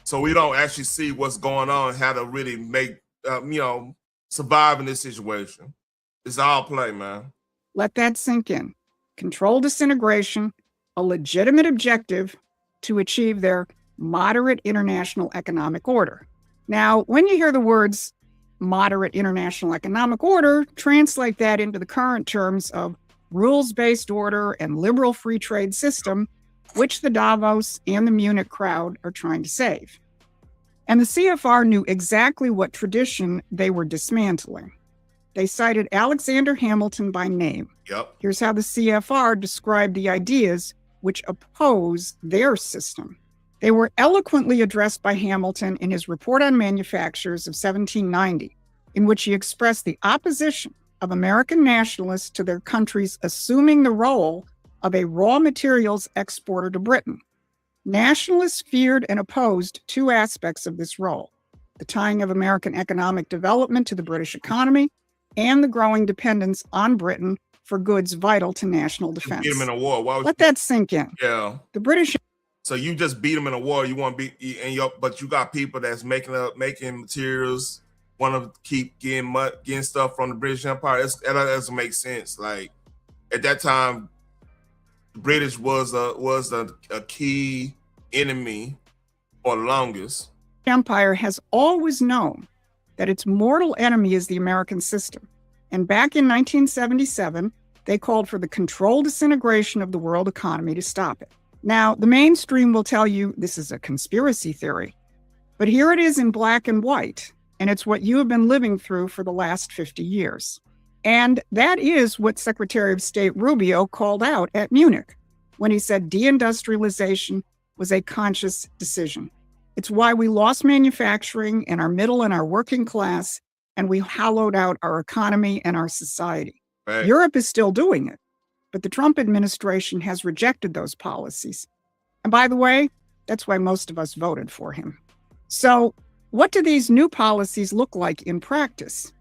So we don't actually see what's going on, how to really make, survive in this situation. It's all play, man. Let that sink in. Controlled disintegration, a legitimate objective to achieve their moderate international economic order. Now, when you hear the words moderate international economic order, translate that into the current terms of rules-based order and liberal free trade system, which the Davos and the Munich crowd are trying to save. And the CFR knew exactly what tradition they were dismantling. They cited Alexander Hamilton by name. Yep. Here's how the CFR described the ideas which oppose their system. They were eloquently addressed by Hamilton in his Report on Manufactures of 1790, in which he expressed the opposition of American nationalists to their country's assuming the role of a raw materials exporter to Britain. Nationalists feared and opposed two aspects of this role: the tying of American economic development to the British economy and the growing dependence on Britain for goods vital to national defense. Beat them in a war. Why would Let that sink in. Yeah. The British. So you just beat them in a war. You want to be, but you got people that's making materials, want to keep getting stuff from the British Empire. That doesn't make sense. Like at that time, the British was a key enemy for the longest. Empire has always known that its mortal enemy is the American system. And back in 1977, they called for the controlled disintegration of the world economy to stop it. Now, the mainstream will tell you this is a conspiracy theory, but here it is in black and white, and it's what you have been living through for the last 50 years. And that is what Secretary of State Rubio called out at Munich when he said deindustrialization was a conscious decision. It's why we lost manufacturing in our middle and our working class, and we hollowed out our economy and our society. Right. Europe is still doing it, but the Trump administration has rejected those policies. And by the way, that's why most of us voted for him. So what do these new policies look like in practice?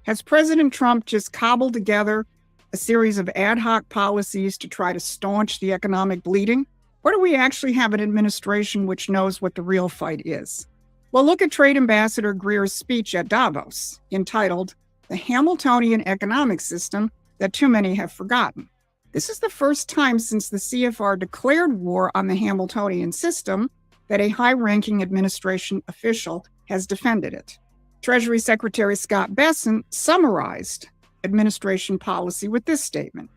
Has President Trump just cobbled together a series of ad hoc policies to try to staunch the economic bleeding? Or do we actually have an administration which knows what the real fight is? Well, look at Trade Ambassador Greer's speech at Davos, entitled "The Hamiltonian Economic System That Too Many Have Forgotten." This is the first time since the CFR declared war on the Hamiltonian system that a high-ranking administration official has defended it. Treasury Secretary Scott Bessent summarized administration policy with this statement: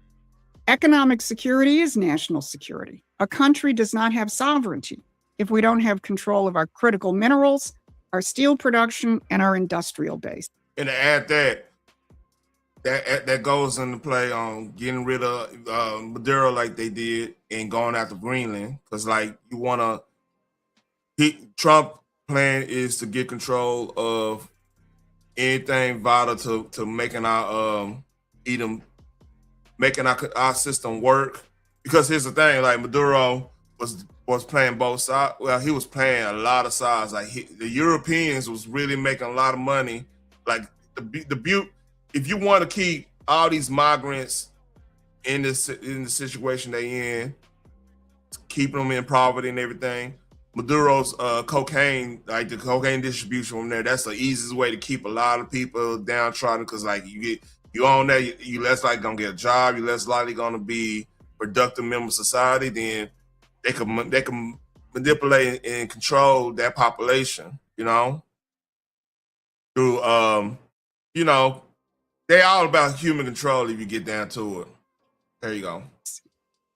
"Economic security is national security. A country does not have sovereignty if we don't have control of our critical minerals, our steel production, and our industrial base." And to add that goes into play on getting rid of Maduro like they did and going after Greenland, because like you want to, Trump plan is to get control of anything vital to making our making our system work. Because here's the thing, like Maduro was playing both sides. Well, he was playing a lot of sides. Like the Europeans was really making a lot of money. Like if you want to keep all these migrants in the situation they in, keeping them in poverty and everything, Maduro's cocaine, like the cocaine distribution from there, that's the easiest way to keep a lot of people downtrodden. Because like you own that, you less likely gonna get a job, you less likely gonna be productive member of society. Then they can manipulate and control that population, through they're all about human control if you get down to it. There you go.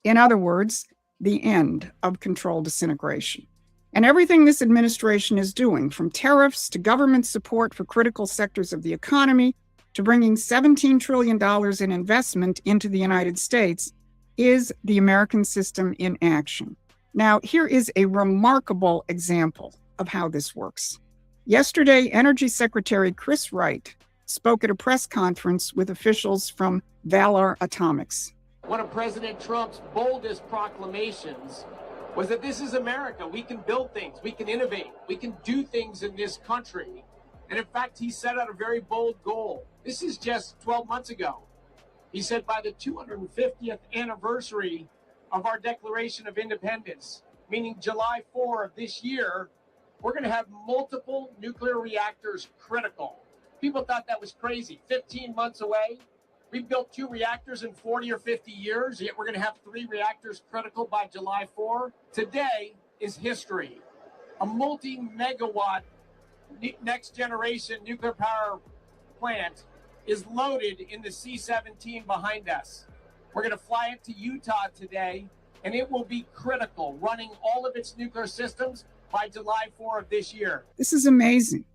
In other words, the end of controlled disintegration. And everything this administration is doing, from tariffs to government support for critical sectors of the economy to bringing $17 trillion in investment into the United States, is the American system in action. Now, here is a remarkable example of how this works. Yesterday, Energy Secretary Chris Wright spoke at a press conference with officials from Valor Atomics. One of President Trump's boldest proclamations was that this is America. We can build things, we can innovate, we can do things in this country. And in fact, he set out a very bold goal. This is just 12 months ago. He said by the 250th anniversary of our Declaration of Independence, meaning July 4 of this year, we're going to have multiple nuclear reactors critical. People thought that was crazy. 15 months away. We built 2 reactors in 40 or 50 years, yet we're going to have 3 reactors critical by July 4. Today is history. A multi-megawatt next-generation nuclear power plant is loaded in the C-17 behind us. We're going to fly it to Utah today, and it will be critical, running all of its nuclear systems by July 4 of this year. This is amazing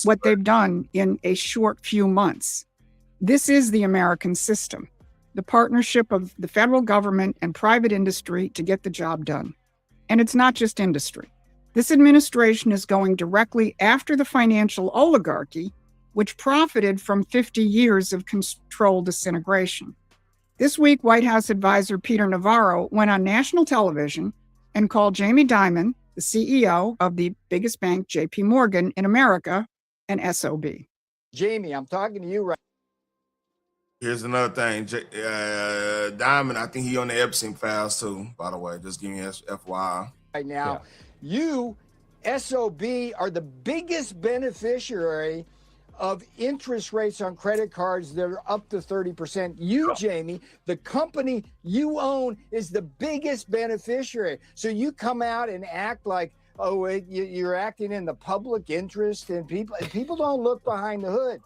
what they've done in a short few months. This is the American system, the partnership of the federal government and private industry to get the job done. And it's not just industry. This administration is going directly after the financial oligarchy, which profited from 50 years of controlled disintegration. This week, White House advisor Peter Navarro went on national television and called Jamie Dimon, the CEO of the biggest bank, JP Morgan in America, an SOB. Jamie, I'm talking to you right. Here's another thing. Diamond, I think he on the Epstein files too, by the way. Just give me FYI. Right now, you, SOB, are the biggest beneficiary of interest rates on credit cards that are up to 30%. You, Jamie, the company you own is the biggest beneficiary. So you come out and act like, oh, you're acting in the public interest, and people don't look behind the hood.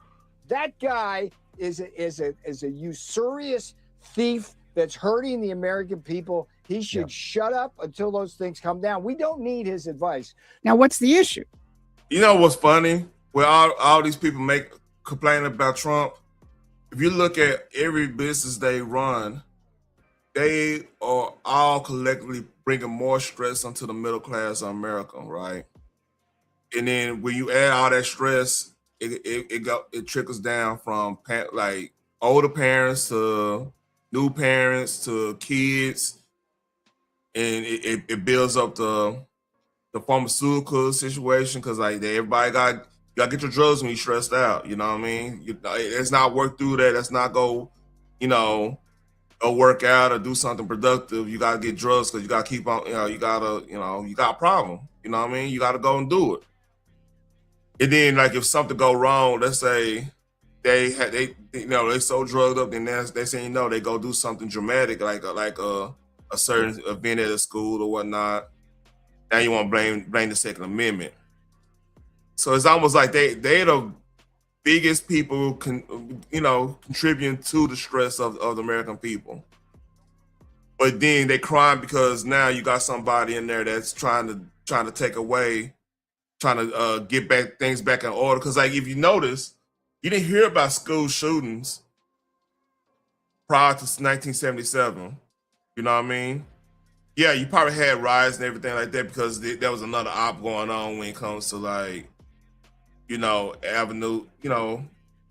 That guy is a usurious thief that's hurting the American people. He should shut up until those things come down. We don't need his advice. Now, what's the issue? You know what's funny? Where all these people complain about Trump, if you look at every business they run, they are all collectively bringing more stress onto the middle class of America, right? And then when you add all that stress, it trickles down from like older parents to new parents to kids, and it builds up the pharmaceutical situation because like everybody you gotta get your drugs when you're stressed out. You know what I mean? It's not work through that. Let's not go, go work out or do something productive. You gotta get drugs because you gotta keep on. You got a problem. You know what I mean? You gotta go and do it. And then like if something go wrong, let's say they so drugged up, then they say they go do something dramatic like a certain event at a school or whatnot. Now you want to blame the Second Amendment. So it's almost like they're the biggest people contributing to the stress of the American people. But then they crying because now you got somebody in there that's trying to take away, trying to get things back in order. Because like if you notice, you didn't hear about school shootings prior to 1977. You know what I mean? Yeah, you probably had riots and everything like that because there was another op going on when it comes to like,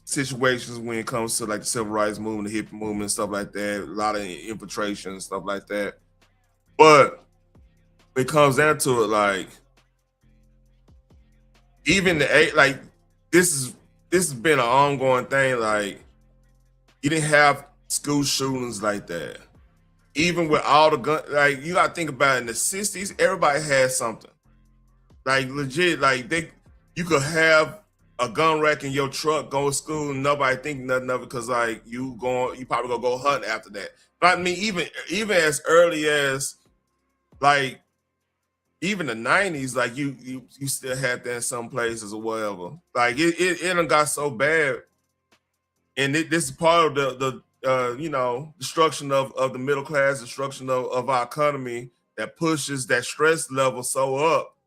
situations when it comes to like the civil rights movement, the hippie movement, and stuff like that. A lot of infiltration and stuff like that. But when it comes down to it, like even this has been an ongoing thing. Like you didn't have school shootings like that. Even with all the gun, like you gotta think about it, in the 60s, everybody had something. Like legit, like you could have a gun rack in your truck, go to school, and nobody think nothing of it because like you probably gonna go hunt after that. But I mean, even as early as like even the 90s, like you still had that in some places or whatever. Like it done got so bad, and this is part of the destruction of the middle class, destruction of our economy that pushes that stress level so up,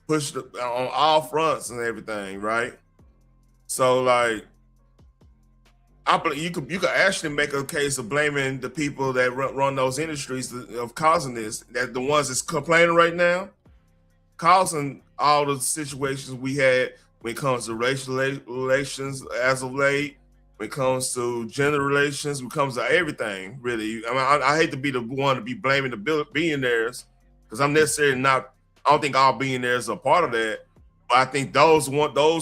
pushed on all fronts and everything, right? So like, you could actually make a case of blaming the people that run those industries of causing this, that the ones that's complaining right now, causing all the situations we had when it comes to racial relations as of late, when it comes to gender relations, when it comes to everything, really. I mean, I hate to be the one to be blaming the billionaires because I'm necessarily not. I don't think all billionaires are part of that. But I think those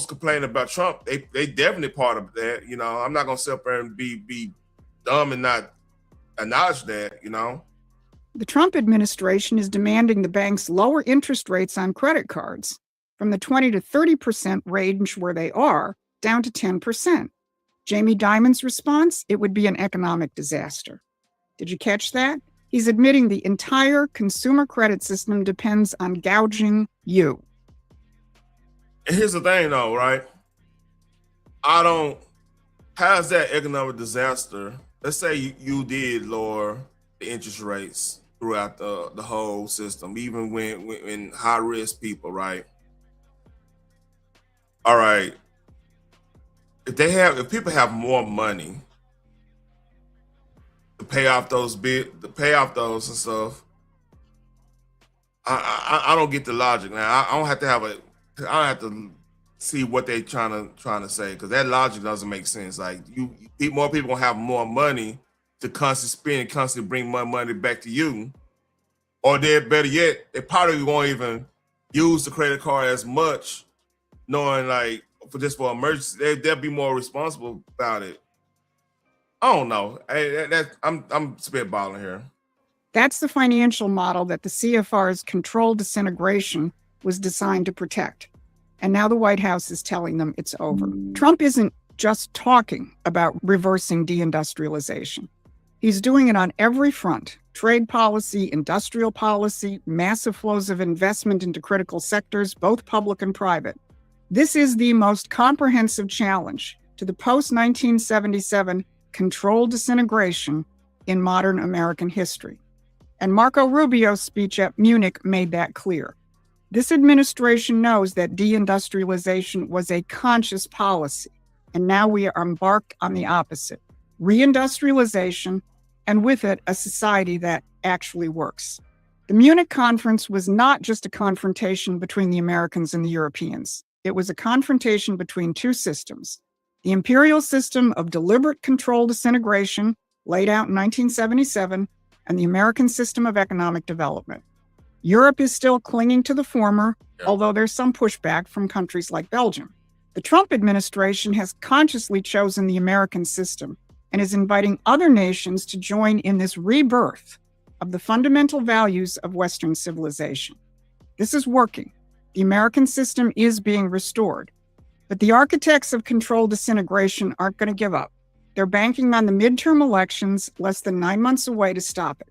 complaining about Trump, they definitely part of that. I'm not gonna sit up there and be dumb and not acknowledge that. The Trump administration is demanding the banks lower interest rates on credit cards from the 20 to 30% range where they are down to 10%. Jamie Dimon's response, it would be an economic disaster. Did you catch that? He's admitting the entire consumer credit system depends on gouging you. And here's the thing though, right? How's that economic disaster let's say you did lower the interest rates throughout the whole system, even when high risk people, right? All right. If people have more money to pay off those and stuff, I don't get the logic now. I don't have to I don't have to see what they trying to say, because that logic doesn't make sense. Like more people gonna have more money to constantly spend and constantly bring more money back to you, or they're better yet, they probably won't even use the credit card as much, knowing like for emergency, they'll be more responsible about it. I don't know. I'm spitballing here. That's the financial model that the CFR's controlled disintegration was designed to protect. And now the White House is telling them it's over. Trump isn't just talking about reversing deindustrialization. He's doing it on every front: trade policy, industrial policy, massive flows of investment into critical sectors, both public and private. This is the most comprehensive challenge to the post-1977 controlled disintegration in modern American history. And Marco Rubio's speech at Munich made that clear. This administration knows that deindustrialization was a conscious policy, and now we are embarked on the opposite: reindustrialization, and with it, a society that actually works. The Munich conference was not just a confrontation between the Americans and the Europeans. It was a confrontation between two systems: the imperial system of deliberate controlled disintegration, laid out in 1977, and the American system of economic development. Europe is still clinging to the former, although there's some pushback from countries like Belgium. The Trump administration has consciously chosen the American system and is inviting other nations to join in this rebirth of the fundamental values of Western civilization. This is working. The American system is being restored. But the architects of controlled disintegration aren't going to give up. They're banking on the midterm elections less than 9 months away to stop it.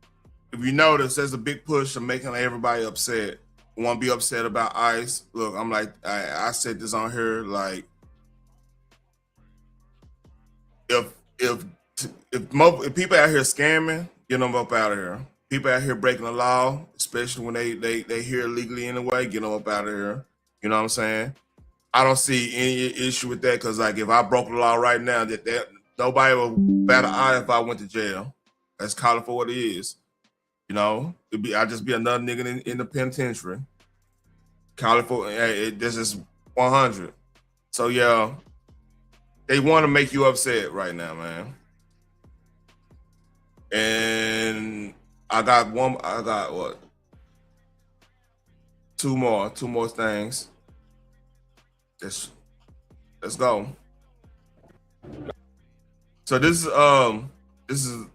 If you notice, there's a big push of making everybody upset. Want to be upset about ICE. Look, I'm like, I said this on here, like, if people out here scamming, get them up out of here. People out here breaking the law, especially when they here illegally anyway, get them up out of here. You know what I'm saying? I don't see any issue with that, because like if I broke the law right now, that nobody will bat an eye if I went to jail. Let's call it for what it is. You know, I'd just be another nigga in the penitentiary. Call it for this is 100. So yeah, they want to make you upset right now, man. And I got what? Two more things. Let's go. So this is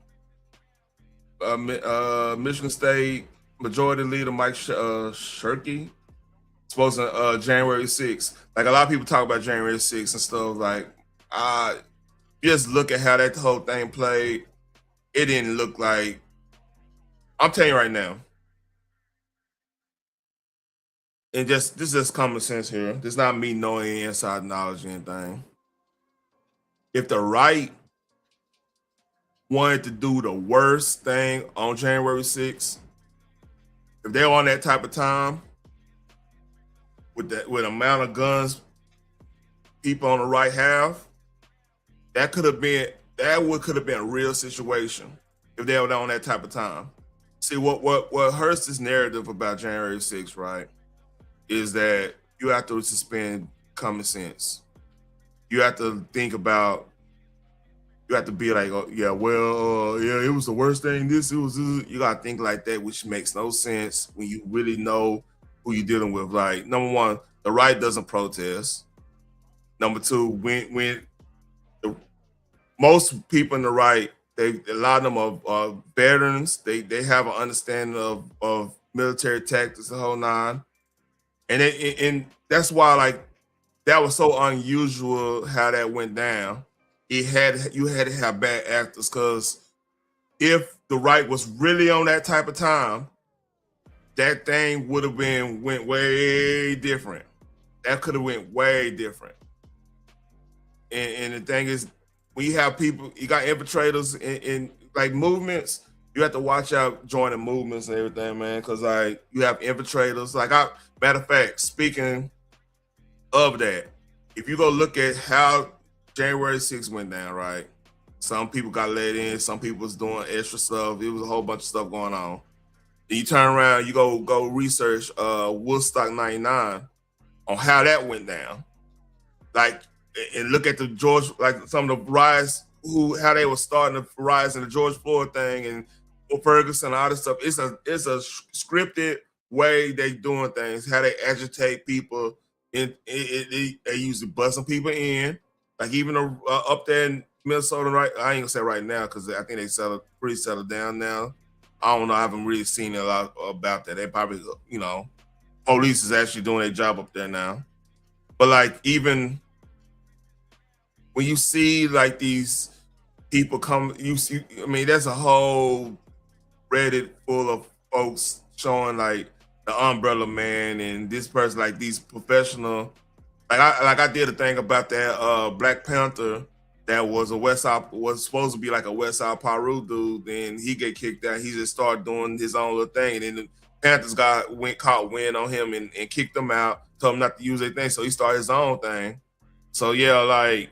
Michigan State Majority Leader Mike Shirkey supposed to January 6th. Like a lot of people talk about January 6th and stuff. Like, just look at how that whole thing played. It didn't look like. I'm telling you right now. And this is just common sense here. This is not me knowing any inside knowledge or anything. If the right wanted to do the worst thing on January 6th, if they're on that type of time, with the amount of guns people on the right have, that could have been a real situation if they were on that type of time. See, what hurts this narrative about January 6th, right, is that you have to suspend common sense. You have to think about. You have to be like, oh, yeah, well, yeah, it was the worst thing. You gotta think like that, which makes no sense when you really know who you're dealing with. Like, number one, the right doesn't protest. Number two, when most people in the right, a lot of them are veterans. They have an understanding of military tactics, the whole nine, and that's why, like, that was so unusual how that went down. You had to have bad actors, because if the right was really on that type of time, that thing would have went way different. That could have went way different. And the thing is, when you have people, you got infiltrators in like movements, you have to watch out joining movements and everything, man. Cause like you have infiltrators. Like matter of fact, speaking of that, if you go look at how January 6th went down, right? Some people got let in, some people was doing extra stuff. It was a whole bunch of stuff going on. Then you turn around, you go research Woodstock 99 on how that went down. Like, and look at the George, like some of the riots, how they were starting the riots and the George Floyd thing and Ferguson and all this stuff. It's a scripted way they doing things, how they agitate people. They usually busting people in. Like even up there in Minnesota, right? I ain't gonna say right now because I think they pretty settled down now. I don't know. I haven't really seen a lot about that. They probably, police is actually doing their job up there now. But like even when you see like these people come, you see, I mean, there's a whole Reddit full of folks showing like the Umbrella Man and this person, like these professional. Like I did a thing about that Black Panther that was supposed to be like a West Side Paru dude, and he get kicked out. He just started doing his own little thing, and then the Panthers caught wind on him and kicked him out, told him not to use their thing, so he started his own thing. So yeah, like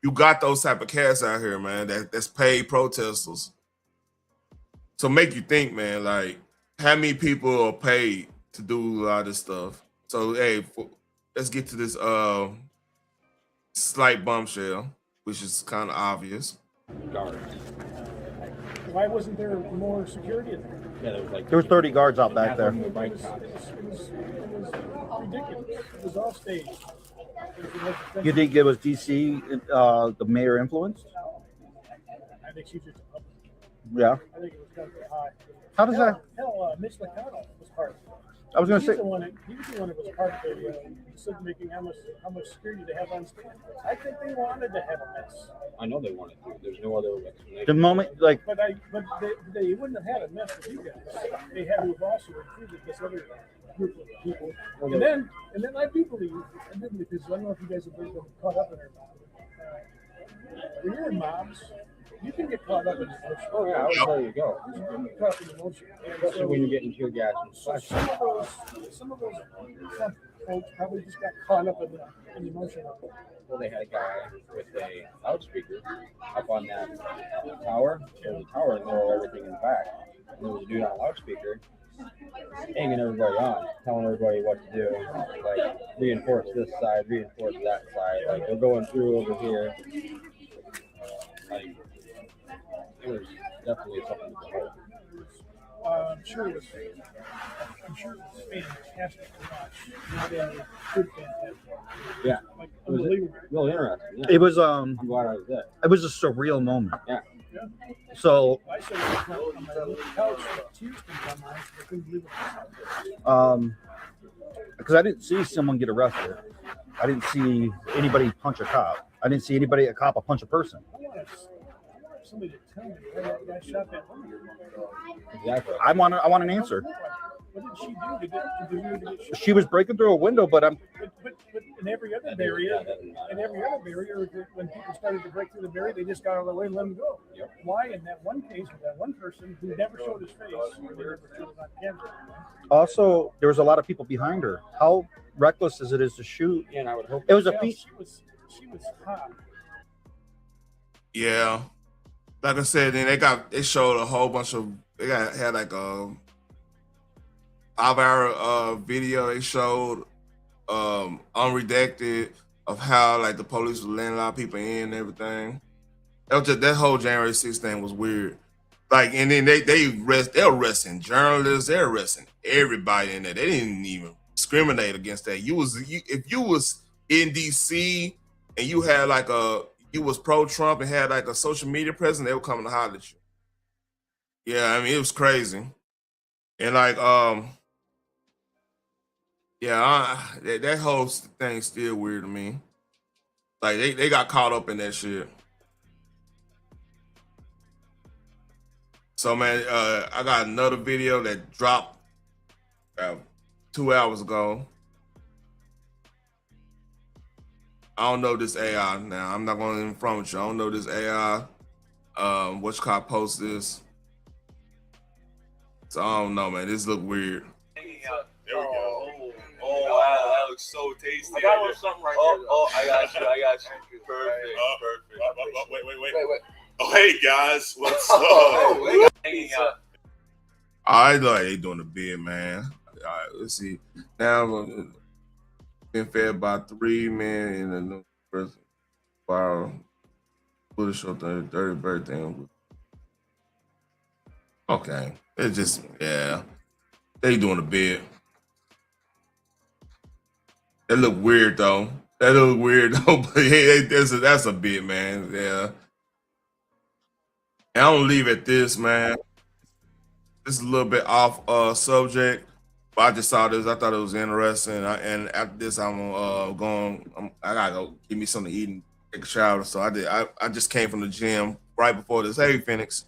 you got those type of cats out here, man, that's paid protesters. So make you think, man, like how many people are paid to do a lot of this stuff? So hey, let's get to this slight bombshell, which is kind of obvious. Why wasn't there more security in there? Yeah, there was 30 guards out back there. It was ridiculous. It was all staged. You think it was DC, the mayor influenced? I think she just. Yeah. I think it was kind of high. How does that? Hell, Mitch McConnell was part of it. I was going to say. He was the one that was part of the decision making how much security they have on stage. I think they wanted to have a mess. I know they wanted to. There's no other explanation. The moment, like. But they wouldn't have had a mess with you guys. They had to have also recruited this other group of people. And then I do believe, because I don't know if you guys have been caught up in it. When you're in mobs, you can get caught up in emotion. Oh yeah, I'll tell you go. You can get caught up in emotion. Especially when you're getting tear gas and So flash. some of those folks probably just got caught up in the emotion of it. Well, they had a guy with a loudspeaker up on that tower. There was a tower and there was everything in the back. And there was a dude on a loudspeaker hanging everybody on, telling everybody what to do. Like, reinforce this side, reinforce that side. Like, they're going through over here. Like, it was definitely something to behold. I'm sure it was fantastic to watch. Not a good fantastic. Yeah, like it was unbelievable. really interesting. Yeah. It was I'm glad I was there. It was a surreal moment. Yeah. So I said on my little couch with tears coming down my eyes. I couldn't believe it. Because I didn't see someone get arrested. I didn't see anybody punch a cop. I didn't see a cop punch a person. I want somebody to tell me why that guy shot that woman. Exactly. I want an answer. What did she do to get shot? She was breaking through a window, but But in every other barrier, when people started to break through the barrier, they just got out of the way and let them go. Yep. Why in that one case with that one person who never showed his face, or they never showed it on camera? also there was a lot of people behind her. How reckless is it to shoot? Yeah, and I would hope It was a She was hot. Yeah, like I said, then they showed a whole bunch of had like a 5-hour video they showed unredacted of how like the police were letting a lot of people in and everything. That whole January 6th thing was weird. Like, and then they're arresting journalists, they're arresting everybody in there. They didn't even discriminate against that. If you was in DC and you had like you was pro-Trump and had like a social media presence, they were coming to holler at you. Yeah, I mean, it was crazy. And like, that whole thing's still weird to me. Like they got caught up in that shit. So man, I got another video that dropped 2 hours ago. I don't know this AI now. I'm not going to inform you. I don't know this AI. What's called post this. So I don't know, man. This look weird. There we go. Oh wow, that looks so tasty. I got something right there. Oh, I got you. Perfect. Wait. Oh, hey guys, what's up? Hanging out. I like they doing a bid, man. All right, let's see. Now been fed by 3 men in the new prison. Wow. Put a show 30th birthday. Okay. It's just, yeah. They doing a bid. That look weird though. But hey, that's a bit, man. Yeah. And I don't leave at this, man. This is a little bit off subject, but I just saw this. I thought it was interesting. And after this, I gotta go get me something to eat and take a shower. So I just came from the gym right before this. Hey, Phoenix.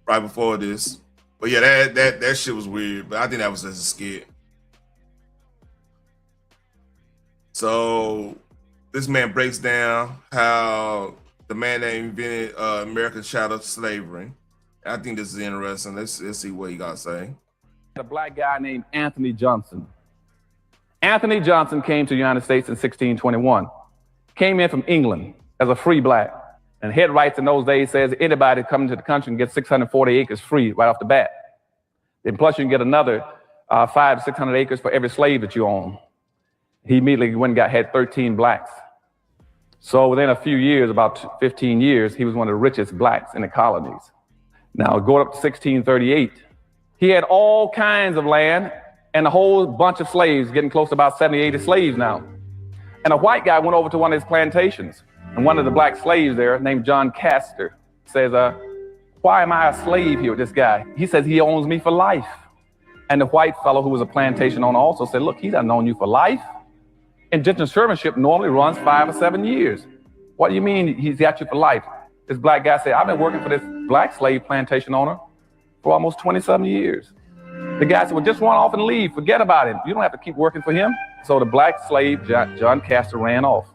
Right before this. But yeah, that shit was weird. But I think that was just a skit. So this man breaks down how the man that invented American chattel slavery. I think this is interesting. Let's see what he got to say. A black guy named Anthony Johnson. Anthony Johnson came to the United States in 1621. Came in from England as a free black. And head rights in those days says anybody coming to the country can get 640 acres free right off the bat. Then plus you can get another 500 to 600 acres for every slave that you own. He immediately went and had 13 blacks. So within a few years, about 15 years, he was one of the richest blacks in the colonies. Now, going up to 1638, he had all kinds of land and a whole bunch of slaves, getting close to about 70, 80 slaves now. And a white guy went over to one of his plantations, and one of the black slaves there, named John Castor, says, why am I a slave here with this guy? He says he owns me for life. And the white fellow, who was a plantation owner, also said, look, he doesn't own you for life. Indentured servantship normally runs 5 or 7 years. What do you mean he's got you for life? This black guy said, I've been working for this black slave plantation owner for almost 27 years. The guy said, well, just run off and leave. Forget about him. You don't have to keep working for him. So the black slave, John Castor, ran off.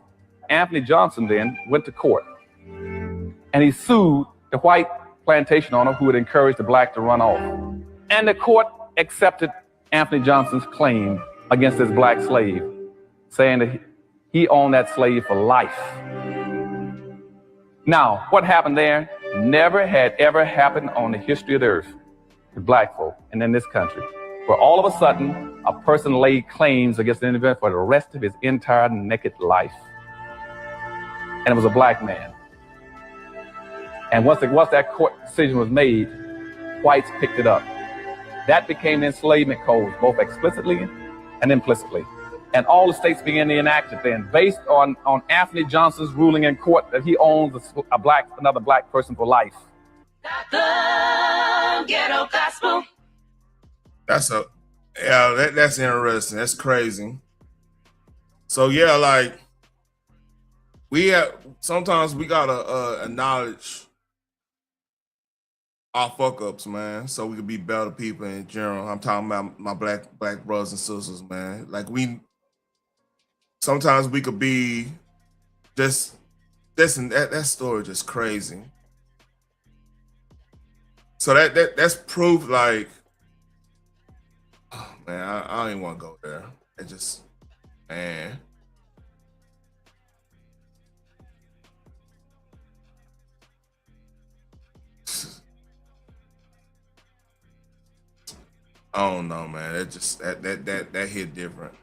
Anthony Johnson then went to court, and he sued the white plantation owner who had encouraged the black to run off. And the court accepted Anthony Johnson's claim against this black slave, saying that he owned that slave for life. Now, what happened there never had ever happened on the history of the earth to black folk and in this country, where all of a sudden a person laid claims against an individual for the rest of his entire naked life. And it was a black man. And once that court decision was made, whites picked it up. That became the enslavement code, both explicitly and implicitly. And all the states began to enact it then, based on Anthony Johnson's ruling in court that he owns another black person for life. The ghetto gospel. That's interesting. That's crazy. So yeah, like sometimes we gotta acknowledge our fuck ups, man, so we can be better people in general. I'm talking about my black brothers and sisters, man. Like sometimes we could be that story just crazy. So that's proof, like, oh man, I don't even want to go there. It just, man. I don't know, man. That hit different.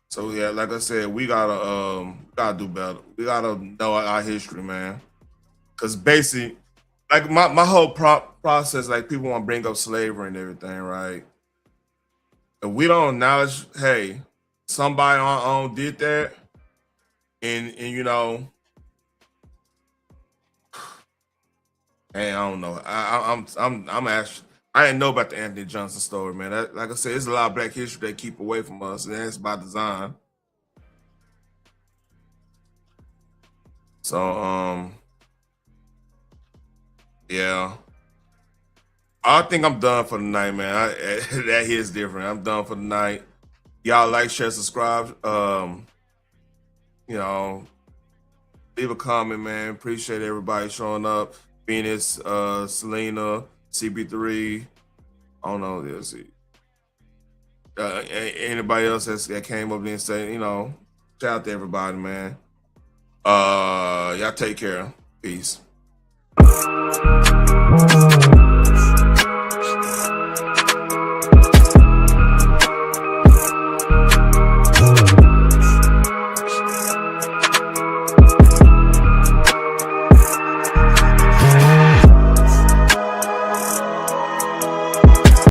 So yeah, like I said, we gotta do better. We gotta know our history, man. Cause basically, like my whole process, like people want to bring up slavery and everything, right? If we don't acknowledge, hey, somebody on our own did that, and you know, hey, I don't know. I'm actually. I didn't know about the Anthony Johnson story, man. Like I said, there's a lot of black history they keep away from us, and that's by design. So, yeah. I think I'm done for the night, man. That hits different. I'm done for the night. Y'all like, share, subscribe. You know, leave a comment, man. Appreciate everybody showing up. Venus, Selena, CB3. I don't know. Let's see. Anybody else that came up there and say, you know, shout out to everybody, man. Y'all take care. Peace.